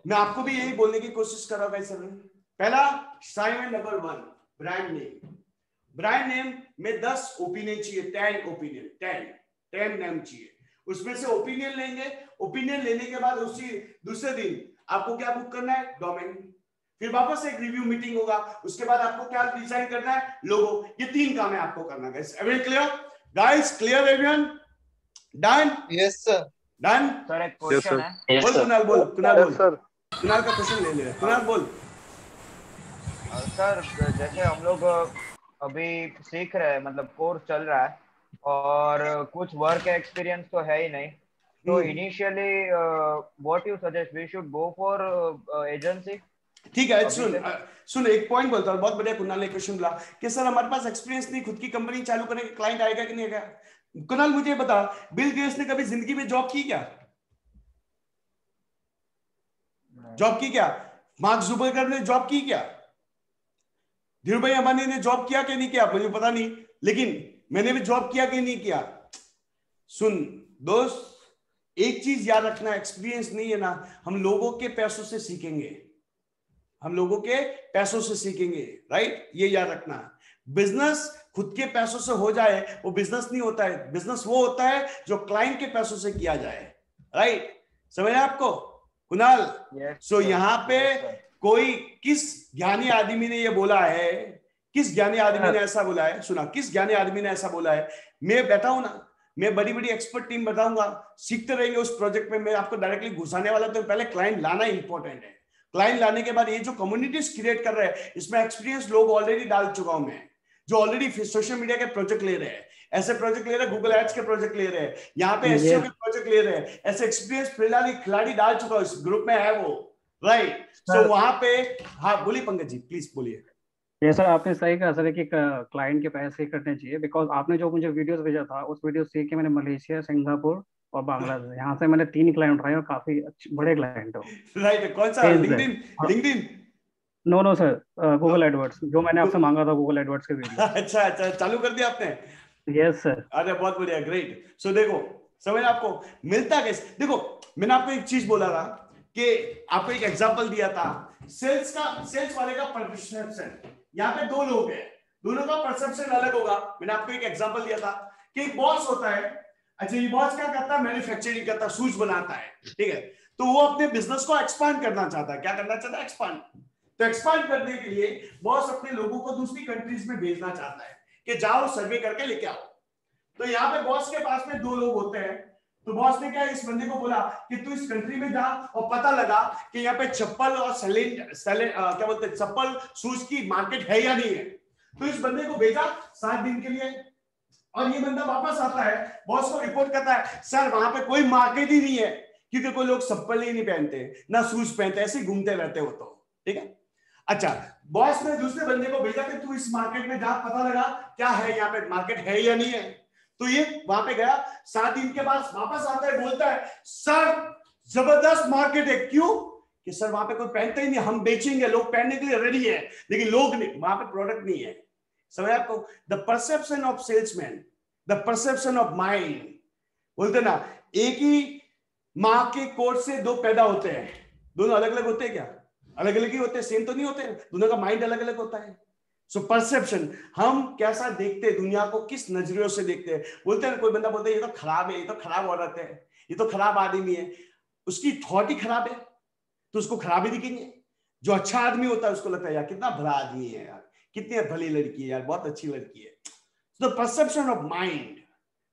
मैं आपको भी यही बोलने की कोशिश कर रहा हूं गाइस एवरीवन। पहला assignment number 1, brand name. Brand name में 10 ओपिनियन चाहिए, 10 ओपिनियन, 10 नेम चाहिए। उसमें से ओपिनियन लेंगे, ओपिनियन लेने के बाद उसी दूसरे दिन आपको क्या बुक करना है, डोमेन। फिर वापस एक रिव्यू मीटिंग होगा, उसके बाद आपको क्या डिजाइन करना है, लोगो। ये 3 काम है आपको करना। Guys everyone clear? Guys clear everyone? Done? Yes sir. Done? Sir एक क्वेश्चन है। बोल कुणाल, बोल कुणाल, बोल कुणाल का क्वेश्चन ले ले। कुणाल बोल। सर जैसे हम लोग अभी सीख रहे हैं, मतलब कोर्स चल रहा है और कुछ वर्क एक्सपीरियंस तो है ही नहीं, तो initially what you suggest, we should go for agency? ठीक है, सुन एक पॉइंट बोलता हूँ। बहुत बढ़िया कुणाल ने क्वेश्चन बोला कि सर हमारे पास एक्सपीरियंस नहीं, खुद की कंपनी चालू करने के क्लाइंट आएगा कि नहीं आएगा। कुणाल मुझे बता, बिल गेट्स ने कभी जिंदगी में जॉब की क्या? जॉब की क्या? मार्क जुकरबर्ग ने जॉब की क्या? धीरू भाई अंबानी ने जॉब किया कि नहीं किया, मुझे पता नहीं, लेकिन मैंने भी जॉब किया कि नहीं किया। सुन दोस्त, एक चीज याद रखना, एक्सपीरियंस नहीं है ना, हम लोगों के पैसों से सीखेंगे, हम लोगों के पैसों से सीखेंगे, राइट? ये याद रखना। बिजनेस खुद के पैसों से हो जाए वो बिजनेस नहीं होता है। बिजनेस वो होता है जो क्लाइंट के पैसों से किया जाए, राइट? समझ आया आपको कुणाल? सो यहाँ पे कोई किस ज्ञानी आदमी ने ये बोला है, किस ज्ञानी आदमी ने ऐसा बोला है, सुना, किस ज्ञानी आदमी ने ऐसा बोला है? मैं बैठा हूं ना, मैं बड़ी बड़ी एक्सपर्ट टीम बताऊंगा, सीखते रहेंगे उस प्रोजेक्ट में। मैं आपको डायरेक्टली घुसाने वाला, तो पहले क्लाइंट लाना इंपॉर्टेंट है। क्लाइंट लाने के बाद ये जो कम्युनिटीज क्रिएट कर रहे हैं, इसमें एक्सपीरियंस लोग ऑलरेडी डाल चुका हूं मैं, जो ऑलरेडी सोशल मीडिया के प्रोजेक्ट ले रहे हैं, ऐसे प्रोजेक्ट ले रहे हैं, गूगल एड्स के प्रोजेक्ट ले रहे हैं, यहाँ पे एसईओ के प्रोजेक्ट ले रहे हैं, ऐसे एक्सपीरियंस खिलाड़ी डाल चुका हूं, इस ग्रुप में है वो, राइट? सो वहां पे, हाँ बोलिए पंकज जी, प्लीज बोलिए। ये सर आपने सही कहा सर कि क्लाइंट के पैसे कटने चाहिए, बिकॉज आपने जो मुझे वीडियोस भेजा था, उस वीडियो सीख के मैंने मलेशिया, सिंगापुर और बांग्लादेश, यहाँ से मैंने 3 क्लाइंट उठाए और काफी अच्छे बड़े क्लाइंट हो। राइट, कौन सा? LinkedIn? No sir, Google AdWords, जो मैंने आपसे मांगा था गूगल एडवर्ड्स के वीडियो। अच्छा, चालू कर दिया आपने? Yes sir. अरे बहुत बढ़िया, ग्रेट। सो देखो, समझ आपको मिलता कैसे? देखो, मैंने आपको एक चीज बोला था कि आपको एक एग्जांपल दिया था, सेल्स वाले का परसेप्शन। यहाँ पे 2 लोग हैं, दोनों का परसेप्शन अलग होगा। मैंने आपको एक एग्जांपल दिया था कि एक बॉस होता है, अच्छा ये बॉस क्या करता है, मैन्युफैक्चरिंग करता है, शूज बनाता है, ठीक है? तो वो अपने बिजनेस को एक्सपांड करना चाहता है। क्या करना चाहता है? एक्सपांड। तो एक्सपांड करने के लिए बॉस अपने लोगों को दूसरी कंट्रीज में भेजना चाहता है कि जाओ सर्वे करके लेके आओ। तो यहाँ पे बॉस के पास में 2 लोग होते हैं। तो बॉस ने क्या इस बंदे को बोला कि तू इस कंट्री में जा और पता लगा कि यहाँ पे चप्पल और क्या बोलते हैं चप्पल शूज की मार्केट है या नहीं है। तो इस बंदे को भेजा 7 दिन के लिए, और ये बंदा वापस आता है, बॉस को रिपोर्ट करता है, सर वहां पे कोई मार्केट ही नहीं है, क्योंकि कोई लोग चप्पल ही नहीं पहनते ना शूज पहनते, ऐसे ही घूमते रहते हो। तो ठीक है, अच्छा बॉस ने दूसरे बंदे को भेजा कि तू इस मार्केट में जा, पता लगा क्या है यहाँ पे मार्केट है या नहीं है। तो ये वहां पे गया, 7 दिन के बाद वापस आता है, बोलता है सर जबरदस्त मार्केट है। क्यों? कि सर वहां पे कोई पहनता ही नहीं, हम बेचेंगे, लोग पहनने के लिए रेडी है, लेकिन लोग नहीं, वहां पे प्रोडक्ट नहीं है। समझ आपको? The perception of salesman, the perception of mind. बोलते ना एक ही माँ के कोट से 2 पैदा होते हैं, दोनों अलग अलग होते हैं क्या? अलग अलग ही होते हैं, सेम तो नहीं होते, दोनों का माइंड अलग अलग होता है। सो परसेप्शन, हम कैसा देखते हैं दुनिया को, किस नजरियों से देखते हैं। बोलते हैं कोई बंदा बोलता है ये तो खराब है, ये तो खराब औरत है, ये तो खराब आदमी है, उसकी थॉट ही खराब है तो उसको खराब ही दिखेंगे। जो अच्छा आदमी होता है उसको लगता है यार कितना भला आदमी है, यार कितनी भली लड़की है, यार बहुत अच्छी लड़की है। तो perception of mind,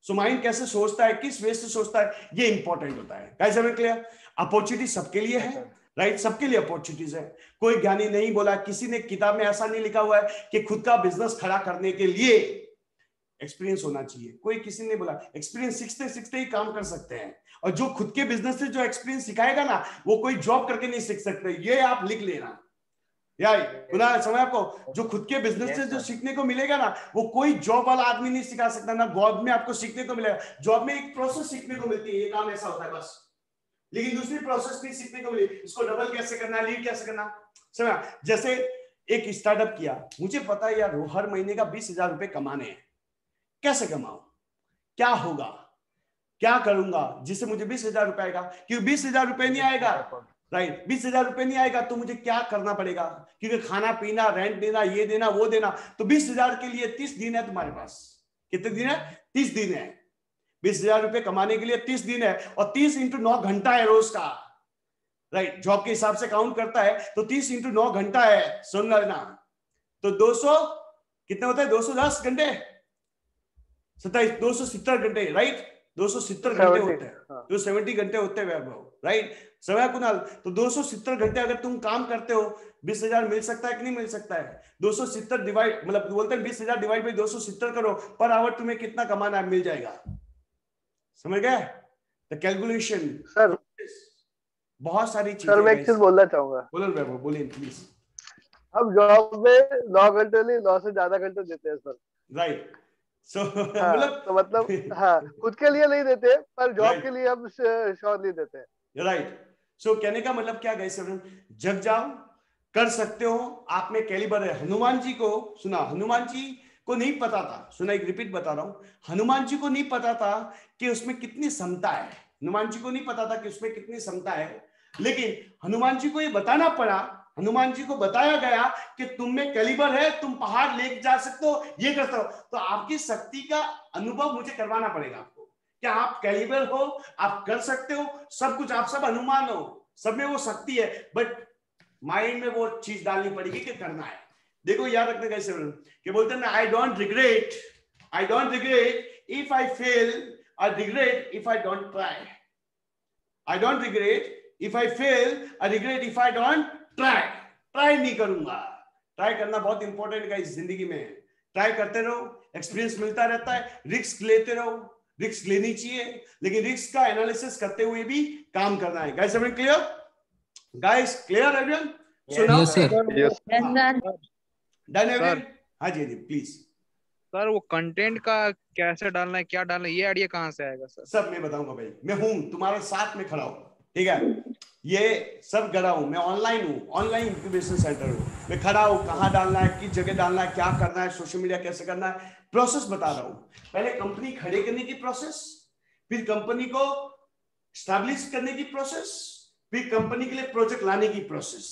so mind कैसे सोचता है, किस वे से सोचता है, ये इंपॉर्टेंट होता है। गाइस हमें क्लियर? अपॉर्चुनिटी सबके लिए है, राइट? सबके लिए अपॉर्चुनिटीज है। कोई ज्ञानी नहीं बोला, किसी ने किताब में ऐसा नहीं लिखा हुआ है कि खुद का बिजनेस खड़ा करने के लिए एक्सपीरियंस होना चाहिए। कोई किसी ने बोला एक्सपीरियंस सीखते सीखते ही काम कर सकते हैं, और जो खुद के बिजनेस से जो एक्सपीरियंस सिखाएगा ना, वो कोई जॉब करके नहीं सीख सकते। ये आप लिख लेना यार, समझ आपको? जो खुद के बिजनेस से जो सीखने को मिलेगा ना, वो कोई जॉब वाला आदमी नहीं सिखा सकता ना, जॉब में आपको सीखने को मिलेगा। जॉब में एक प्रोसेस सीखने को मिलती है, ये काम ऐसा होता है बस, लेकिन दूसरी प्रोसेस नहीं सीखने को मिली, इसको डबल कैसे करना, लीड कैसे करना। समझ? जैसे एक स्टार्टअप किया, मुझे पता है यार हर महीने का 20,000 रुपए कमाने हैं, कैसे कमाऊं, क्या होगा, क्या करूंगा जिससे मुझे 20,000 रुपए आएगा। क्योंकि 20,000 रुपए नहीं आएगा, राइट? 20,000 रुपए नहीं आएगा तो मुझे क्या करना पड़ेगा, क्योंकि खाना पीना, रेंट देना, ये देना, वो देना। तो 20,000 के लिए 30 दिन है तुम्हारे पास। कितने दिन है? 30 दिन है। 20,000 रुपए कमाने के लिए 30 दिन है, और 30 × 9 घंटा है रोज का, राइट? जॉब के हिसाब से काउंट करता है तो 30 × 9 घंटा है। सुन लेना, तो 200 कितने होता है? 210 घंटे, 270 घंटे, राइट? 270 घंटे होते हैं, तो 70 घंटे होते हैं वैभव, राइट? समय कुणाल, तो 270 घंटे अगर तुम काम करते हो, 20,000 मिल सकता है कि नहीं मिल सकता है? 270 डिवाइड, मतलब बोलते हैं 20,000 डिवाइड बाई 270 करो, पर आवर तुम्हें कितना कमाना है, मिल जाएगा। समझ गए? द कैलकुलेशन सर, बहुत सारी चीजें। सर मैं एक चीज बोलना चाहूंगा। बोलो वैभव, बोलिए प्लीज। हम जॉब में 9 घंटे नहीं, 9 से ज्यादा घंटे देते हैं सर, राइट? मतलब हाँ, खुद के लिए नहीं देते, पर जॉब के लिए हम श्योरली देते हैं, राइट? सो कहने का मतलब क्या गाइस, जग जाओ, कर सकते हो, आप में कैलिबर है। हनुमान जी को सुना, हनुमान जी को नहीं पता था, सुना, एक रिपीट बता रहा हूं, हनुमान जी को नहीं पता था कि उसमें कितनी क्षमता है। हनुमान जी को नहीं पता था कि उसमें कितनी क्षमता है, लेकिन हनुमान जी को ये बताना पड़ा, हनुमान जी को बताया गया कि तुम में कैलिबर है, तुम पहाड़ लेके जा सकते हो, ये करते हो। तो आपकी शक्ति का अनुभव मुझे करवाना पड़ेगा आपको, क्या आप कैलिबर हो, आप कर सकते हो सब कुछ, आप सब हनुमान हो, सब में वो शक्ति है, बट माइंड में वो चीज डालनी पड़ेगी कि करना है। देखो याद रखने कैसे कि बोलते हैं ना, I don't regret if I fail, I regret if I don't try. I don't regret if I fail, I regret if I don't try नहीं करूंगा। ट्राई करना बहुत इंपॉर्टेंट है इस जिंदगी में। ट्राई करते रहो, एक्सपीरियंस मिलता रहता है, रिस्क लेते रहो, रिस्क लेनी चाहिए, लेकिन रिस्क का एनालिसिस करते हुए भी काम करना है। Guys everyone clear? Guys clear everyone? So now done everyone? हाँ जी जी प्लीज। सर वो कंटेंट का कैसे डालना है, क्या डालना है, ये आइडिया कहाँ से आएगा सर? सब मैं बताऊंगा भाई, मैं हूं तुम्हारे साथ में खड़ा हूं, ठीक है? ये सब गड़ा हूं, मैं ऑनलाइन हूं, ऑनलाइन इंक्यूबेशन सेंटर हूं, मैं खड़ा हूं, कहाँ डालना है, किस जगह डालना है, क्या करना है, सोशल मीडिया कैसे करना है, प्रोसेस बता रहा हूं। पहले कंपनी खड़े करने की प्रोसेस, फिर कंपनी को स्टैब्लिश करने की प्रोसेस, फिर कंपनी के लिए प्रोजेक्ट लाने की प्रोसेस।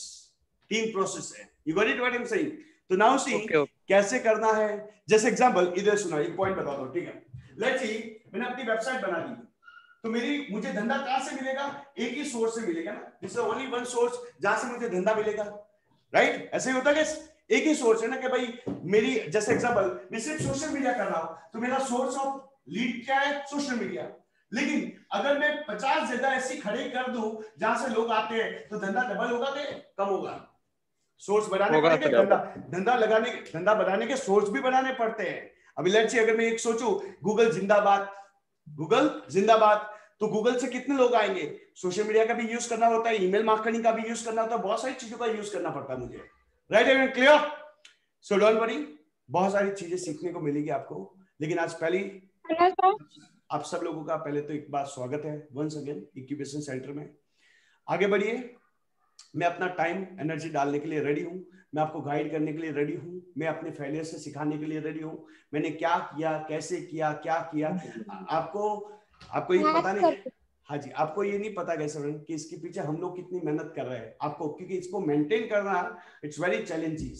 3 प्रोसेस है। You got it what I am saying? तो नाउ सी कैसे करना है। जैसे एग्जांपल इधर सुना, एक पॉइंट बता दो, ठीक है? लेट्स सी, मैंने अपनी वेबसाइट बना दी, तो मुझे धंधा कहां से मिलेगा? एक ही सोर्स से मिलेगा ना, this is only one source जहां से मुझे धंधा मिलेगा, राइट? ऐसे ही होता है, एक ही सोर्स है ना कि भाई मेरी, जैसे एग्जांपल मैं सिर्फ सोशल मीडिया कर रहा हूं, तो मेरा सोर्स ऑफ लीड क्या है? Social media. लेकिन अगर मैं 50 जगह ऐसी खड़े कर दूं जहां से लोग आते हैं तो धंधा डबल होगा कि कम होगा? सोर्स बढ़ाने पड़ेंगे, धंधा बढ़ाने के सोर्स भी बढ़ाने पड़ते हैं। अभी लेट्स से अगर मैं एक सोचूं गूगल जिंदाबाद, गूगल जिंदाबाद, तो गूगल से कितने लोग आएंगे? सोशल मीडिया का भी यूज करना होता है, ईमेल मार्केटिंग का भी यूज करना होता है, बहुत सारी चीजों का यूज करना पड़ता है मुझे। Right everyone, clear? So don't worry, बहुत सारी चीजें सीखने को मिलेगी आपको। लेकिन आज पहली आप सब लोगों का पहले तो एक बार स्वागत है वंस अगेन इंक्यूबेशन सेंटर में। आगे बढ़िए, मैं अपना टाइम एनर्जी डालने के लिए रेडी हूँ, मैं आपको गाइड करने के लिए रेडी हूँ, मैं अपने फेलियर से सिखाने के लिए रेडी हूँ। मैंने क्या किया, कैसे किया, क्या किया, आपको ये पता नहीं है। हाँ जी, आपको ये नहीं पता कैसे कि इसके पीछे हम लोग कितनी मेहनत कर रहे हैं आपको, क्योंकि इसको मेंटेन करना इट्स वेरी चैलेंजिंग,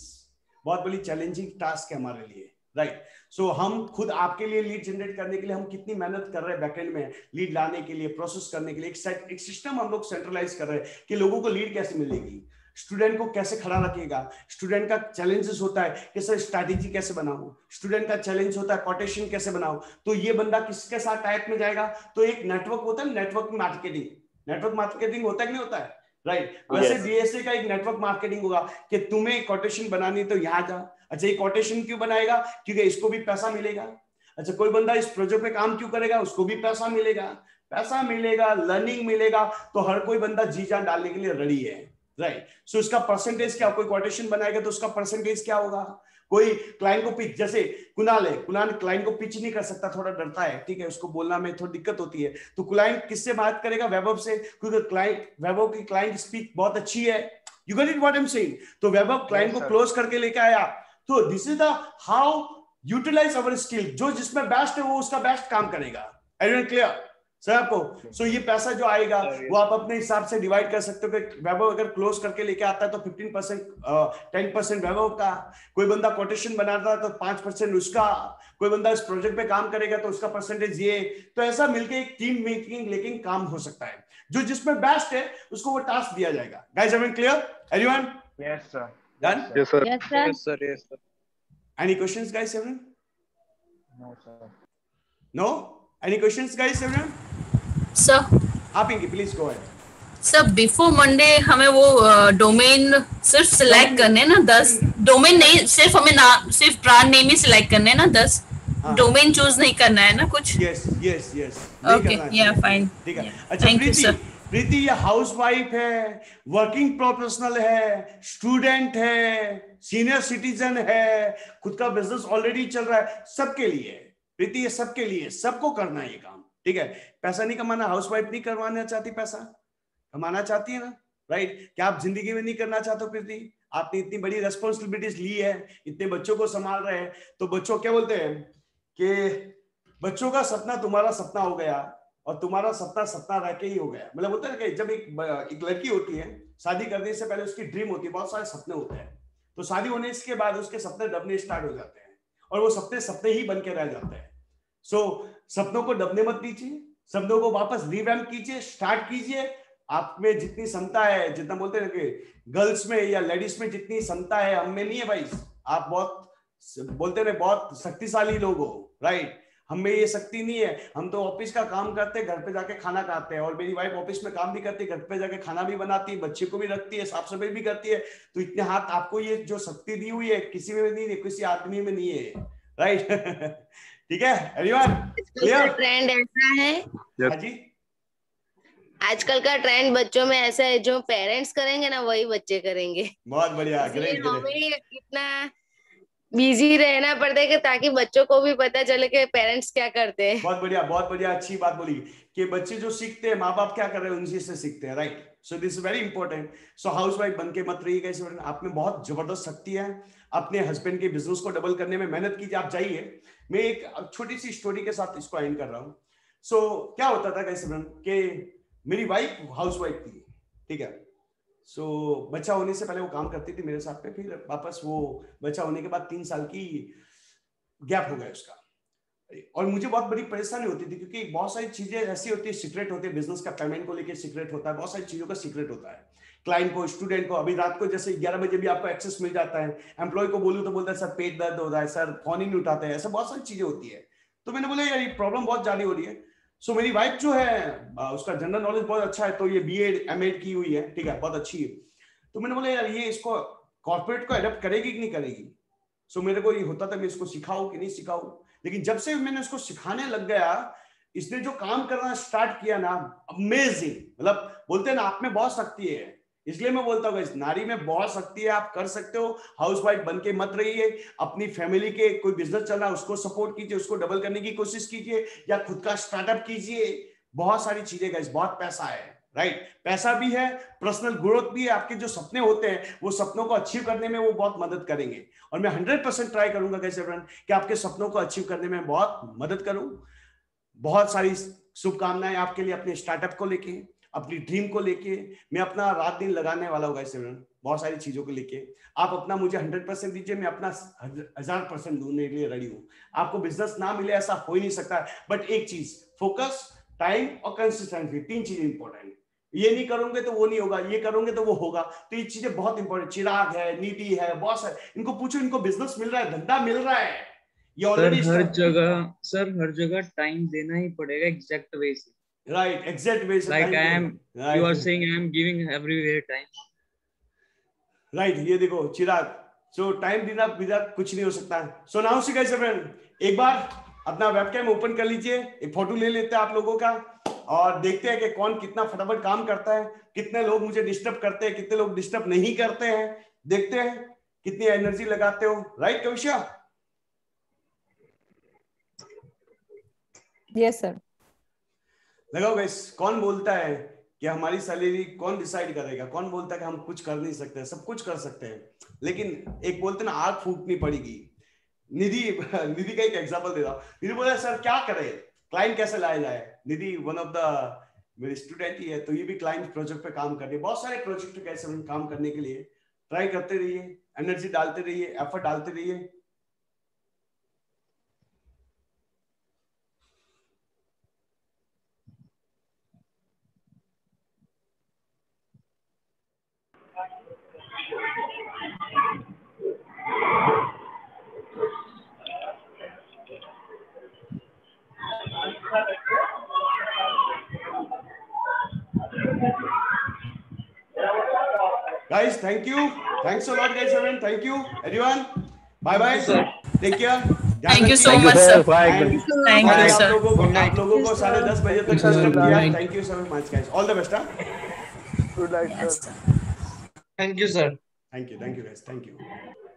बहुत बड़ी चैलेंजिंग टास्क है हमारे लिए। राइट, सो हम खुद आपके लिए लीड जनरेट करने के लिए हम कितनी मेहनत कर रहे हैं बैकएंड में, लीड लाने के लिए, प्रोसेस करने के लिए एक सिस्टम हम लोग सेंट्रलाइज कर रहे हैं कि लोगों को लीड कैसे मिलेगी, स्टूडेंट को कैसे खड़ा रखेगा। स्टूडेंट का चैलेंजेस होता है कि सर स्ट्रैटेजी कैसे बनाऊं, स्टूडेंट का चैलेंज होता है कोटेशन कैसे बनाऊं, तो ये बंदा किसके साथ टाइप में जाएगा? तो एक नेटवर्क होता है, नेटवर्क मार्केटिंग होता है कि नहीं होता है? राइट, वैसे डीएसए का एक नेटवर्क मार्केटिंग होगा कि तुम्हें कोटेशन बनानी तो यहाँ जा। अच्छा, ये कोटेशन क्यों बनाएगा? क्योंकि इसको भी पैसा मिलेगा। अच्छा, कोई बंदा इस प्रोजेक्ट पे काम क्यों करेगा? उसको भी पैसा मिलेगा, लर्निंग मिलेगा, तो हर कोई बंदा जी जान डालने के लिए रेडी है। राइट, सो इसका परसेंटेज क्या? कोई कोटेशन बनाएगा तो उसका परसेंटेज क्या होगा? कोई क्लाइंट को पिच, जैसे कुणाल क्लाइंट को पिच नहीं कर सकता, थोड़ा डरता है, ठीक है, उसको बोलना में थोड़ी दिक्कत होती है, तो क्लाइंट किससे बात करेगा? वैभव से, क्योंकि वैभव की क्लाइंट स्पीक बहुत अच्छी है। You get it what I am saying? तो वैभव क्लाइंट को क्लोज करके लेके आया। तो this is the how utilize our skill, जो जिसमें बेस्ट है वो उसका बेस्ट काम करेगा। एवरीवन क्लियर सर आपको? सो ये पैसा जो आएगा वो आप अपने हिसाब से डिवाइड कर सकते हो कि वैभव अगर क्लोज करके लेके आता है तो 15% 10% वैभव का, कोई बंदा कोटेशन बनाता है तो 5% उसका, कोई बंदा इस प्रोजेक्ट पे काम करेगा तो उसका परसेंटेज ये। तो ऐसा मिलके एक टीम मीटिंग लेकिन काम हो सकता है, जो जिसमें बेस्ट है उसको वो टास्क दिया जाएगा। Guys everyone clear? Everyone? Yes sir. Done? Yes sir, yes sir, yes sir. Any questions guys everyone? No sir. No? Any questions guys everyone? Sir आप इनकी please go ahead. Sir before Monday हमें वो domain सिर्फ select करने ना 10 domain नहीं, सिर्फ हमें सिर्फ ब्रांड नेम ही सिलेक्ट करने ना 10 डोमेन चूज नहीं करना है ना कुछ? यस ओके, या फाइन, ठीक है। अच्छा प्रीति ये हाउसवाइफ है, वर्किंग प्रोफेशनल है, स्टूडेंट है, सीनियर सिटीजन है, खुद का बिजनेस ऑलरेडी चल रहा है, सबके लिए प्रीति, ये सबके लिए, सबको करना है ये काम, ठीक है। पैसा नहीं कमाना, हाउसवाइफ नहीं करवाना चाहती, पैसा कमाना चाहती है ना, राइट? क्या आप जिंदगी में नहीं करना चाहते हो प्रीति? आपने इतनी बड़ी रेस्पॉन्सिबिलिटीज ली है, इतने बच्चों को संभाल रहे हैं, तो बच्चों क्या बोलते हैं कि बच्चों का सपना तुम्हारा सपना हो गया और तुम्हारा सपना सपना रह के ही हो गया। मतलब होता है कि जब एक लड़की होती है, शादी करने से पहले उसकी ड्रीम होती है, बहुत सारे सपने होते हैं, तो शादी होने के बाद उसके सपने दबने स्टार्ट हो जाते हैं और वो सपने सपने ही बन के रह जाते हैं। सो सपनों को दबने मत दीजिए, सपनों को वापस रिवैम्प कीजिए, स्टार्ट कीजिए। आप में जितनी क्षमता है, जितना बोलते हैं कि गर्ल्स में या लेडीज में जितनी क्षमता है, हम में नहीं है भाई। आप बहुत बोलते हैं बहुत शक्तिशाली लोग हो, राइट? हम में ये शक्ति नहीं है। हम तो ऑफिस का काम करते हैं, घर पे जाके खाना खाते हैं, और मेरी वाइफ ऑफिस में काम भी करती है, घर पे जाके खाना भी बनाती है, बच्चे को भी रखती है, साफ सफाई भी करती है। तो इतने हाथ आपको ये जो शक्ति दी हुई है किसी में नहीं है, किसी आदमी में नहीं है, राइट? ठीक है एवरीवन, क्लियर? ट्रेंड ऐसा है, हाँ जी, आजकल का ट्रेंड बच्चों में ऐसा है, जो पेरेंट्स करेंगे ना वही बच्चे करेंगे। बहुत बढ़िया, ग्रेट। हमें इतना बिजी रहना पड़ता है कि ताकि बच्चों को भी पता चले कि पेरेंट्स क्या करते हैं। बहुत बढ़िया, अच्छी बात बोली कि बच्चे जो सीखते हैं, माँ बाप क्या कर रहे हैं उनसे से सीखते हैं, right? So this is very important. So housewife बन के मत रहिएगा इस वक्त, आप में बहुत जबरदस्त शक्ति है। अपने हस्बैंड के बिजनेस को डबल करने में मेहनत कीजिए, आप जाइए। मैं एक छोटी सी स्टोरी के साथ इसको एंड कर रहा हूँ। सो क्या होता था कैसे कि मेरी वाइफ हाउसवाइफ थी, ठीक है। सो बच्चा होने से पहले वो काम करती थी मेरे साथ में, फिर वापस वो बच्चा होने के बाद 3 साल की गैप हो गया उसका, और मुझे बहुत बड़ी परेशानी होती थी, क्योंकि बहुत सारी चीजें ऐसी होती है, सीक्रेट होती है, बिजनेस का पेमेंट को लेकर सीक्रेट होता है, बहुत सारी चीजों का सीक्रेट होता है, क्लाइंट को, स्टूडेंट को। अभी रात को जैसे 11 बजे भी आपको एक्सेस मिल जाता है, एम्प्लॉय को बोलूं तो बोलता है सर पेट दर्द हो रहा है, सर फोन ही नहीं उठाते हैं, ऐसा बहुत सारी चीजें होती है। तो मैंने बोला यार ये प्रॉब्लम बहुत ज्यादा हो रही है। सो मेरी वाइफ जो है उसका जनरल नॉलेज बहुत अच्छा है, तो ये बीएड एमएड की हुई है, ठीक है, बहुत अच्छी है। तो मैंने बोला यार ये इसको कॉर्पोरेट को अडॉप्ट करेगी कि नहीं करेगी। सो मेरे को ये होता था मैं इसको सिखाऊं कि नहीं सिखाऊं, लेकिन जब से मैंने उसको सिखाने लग गया, इसने जो काम करना स्टार्ट किया ना, अमेजिंग। मतलब बोलते हैं ना आप में बहुत शक्ति है, इसलिए मैं बोलता हूँ नारी में बहुत शक्ति है, आप कर सकते हो। हाउसवाइफ बन के मत रहिए, अपनी फैमिली के कोई बिजनेस चल रहा है उसको सपोर्ट कीजिए, उसको डबल करने की कोशिश कीजिए, या खुद का स्टार्टअप कीजिए। बहुत सारी चीजें गाइस, बहुत पैसा है, राइट, पैसा भी है, पर्सनल ग्रोथ भी है। आपके जो सपने होते हैं वो सपनों को अचीव करने में वो बहुत मदद करेंगे, और मैं 100% ट्राई करूंगा गाइस एवरीवन कि आपके सपनों को अचीव करने में बहुत मदद करूं। बहुत सारी शुभकामनाएं आपके लिए, अपने स्टार्टअप को लेके, अपनी ड्रीम को लेके। मैं अपना रात दिन लगाने वाला हूँ गाइस एवरीवन, बहुत सारी चीजों को लेके। आप अपना मुझे 100% दीजिए, मैं अपना 1000% देने के लिए रेडी हूँ। आपको बिजनेस ना मिले ऐसा हो ही नहीं सकता, बट एक चीज, फोकस, टाइम और कंसिस्टेंसी, 3 चीजें इंपॉर्टेंट। ये नहीं करोगे तो वो नहीं होगा, ये करोगे तो वो होगा। तो ये चीजें बहुत इंपॉर्टेंट। चिराग है, नीति है, बहुत सारे, इनको पूछो, इनको बिजनेस मिल रहा है, धंधा मिल रहा है, ये ऑलरेडी हर जगह टाइम देना ही पड़ेगा एग्जैक्ट वे से, राइट, एग्जैक्ट वे से। Like you are saying I am giving everywhere time, right. ये देखो चिराग, सो टाइम देना बिना कुछ नहीं हो सकता है। So now see guys friend, एक बार अपना वेबकैम ओपन कर लीजिए, एक फोटो ले लेते हैं आप लोगों का, और देखते हैं कि कौन कितना फटाफट काम करता है, कितने लोग मुझे डिस्टर्ब करते हैं, कितने लोग डिस्टर्ब नहीं करते हैं। देखते हैं कितनी एनर्जी लगाते हो, राइट कविशा? Yes sir. लगाओ गाइस। कौन बोलता है कि हमारी सैलरी कौन डिसाइड करेगा? कौन बोलता है कि हम कुछ कर नहीं सकते? सब कुछ कर सकते हैं, लेकिन एक बोलते ना आग फूटनी पड़ेगी। निधि का एक एग्जांपल दे रहा हूँ। निधि बोला सर क्या करे, क्लाइंट कैसे लाया जाए? निधि वन ऑफ द मेरे स्टूडेंट ही है, तो ये भी क्लाइंट प्रोजेक्ट पे काम कर रही है। बहुत सारे प्रोजेक्ट पे कैसे काम करने के लिए ट्राई करते रहिए, एनर्जी डालते रहिए, एफर्ट डालते रहिए। Guys, thank you. Thanks a lot, guys. Everyone, thank you. Everyone, bye bye. Take care. Thank you so much, sir. Thank you, sir. आप लोगों को 10:30 बजे तक डिस्टर्ब किया। Thank you so much, guys. All the best. Good night, sir. Thank you, sir. Thank you, guys. Thank you.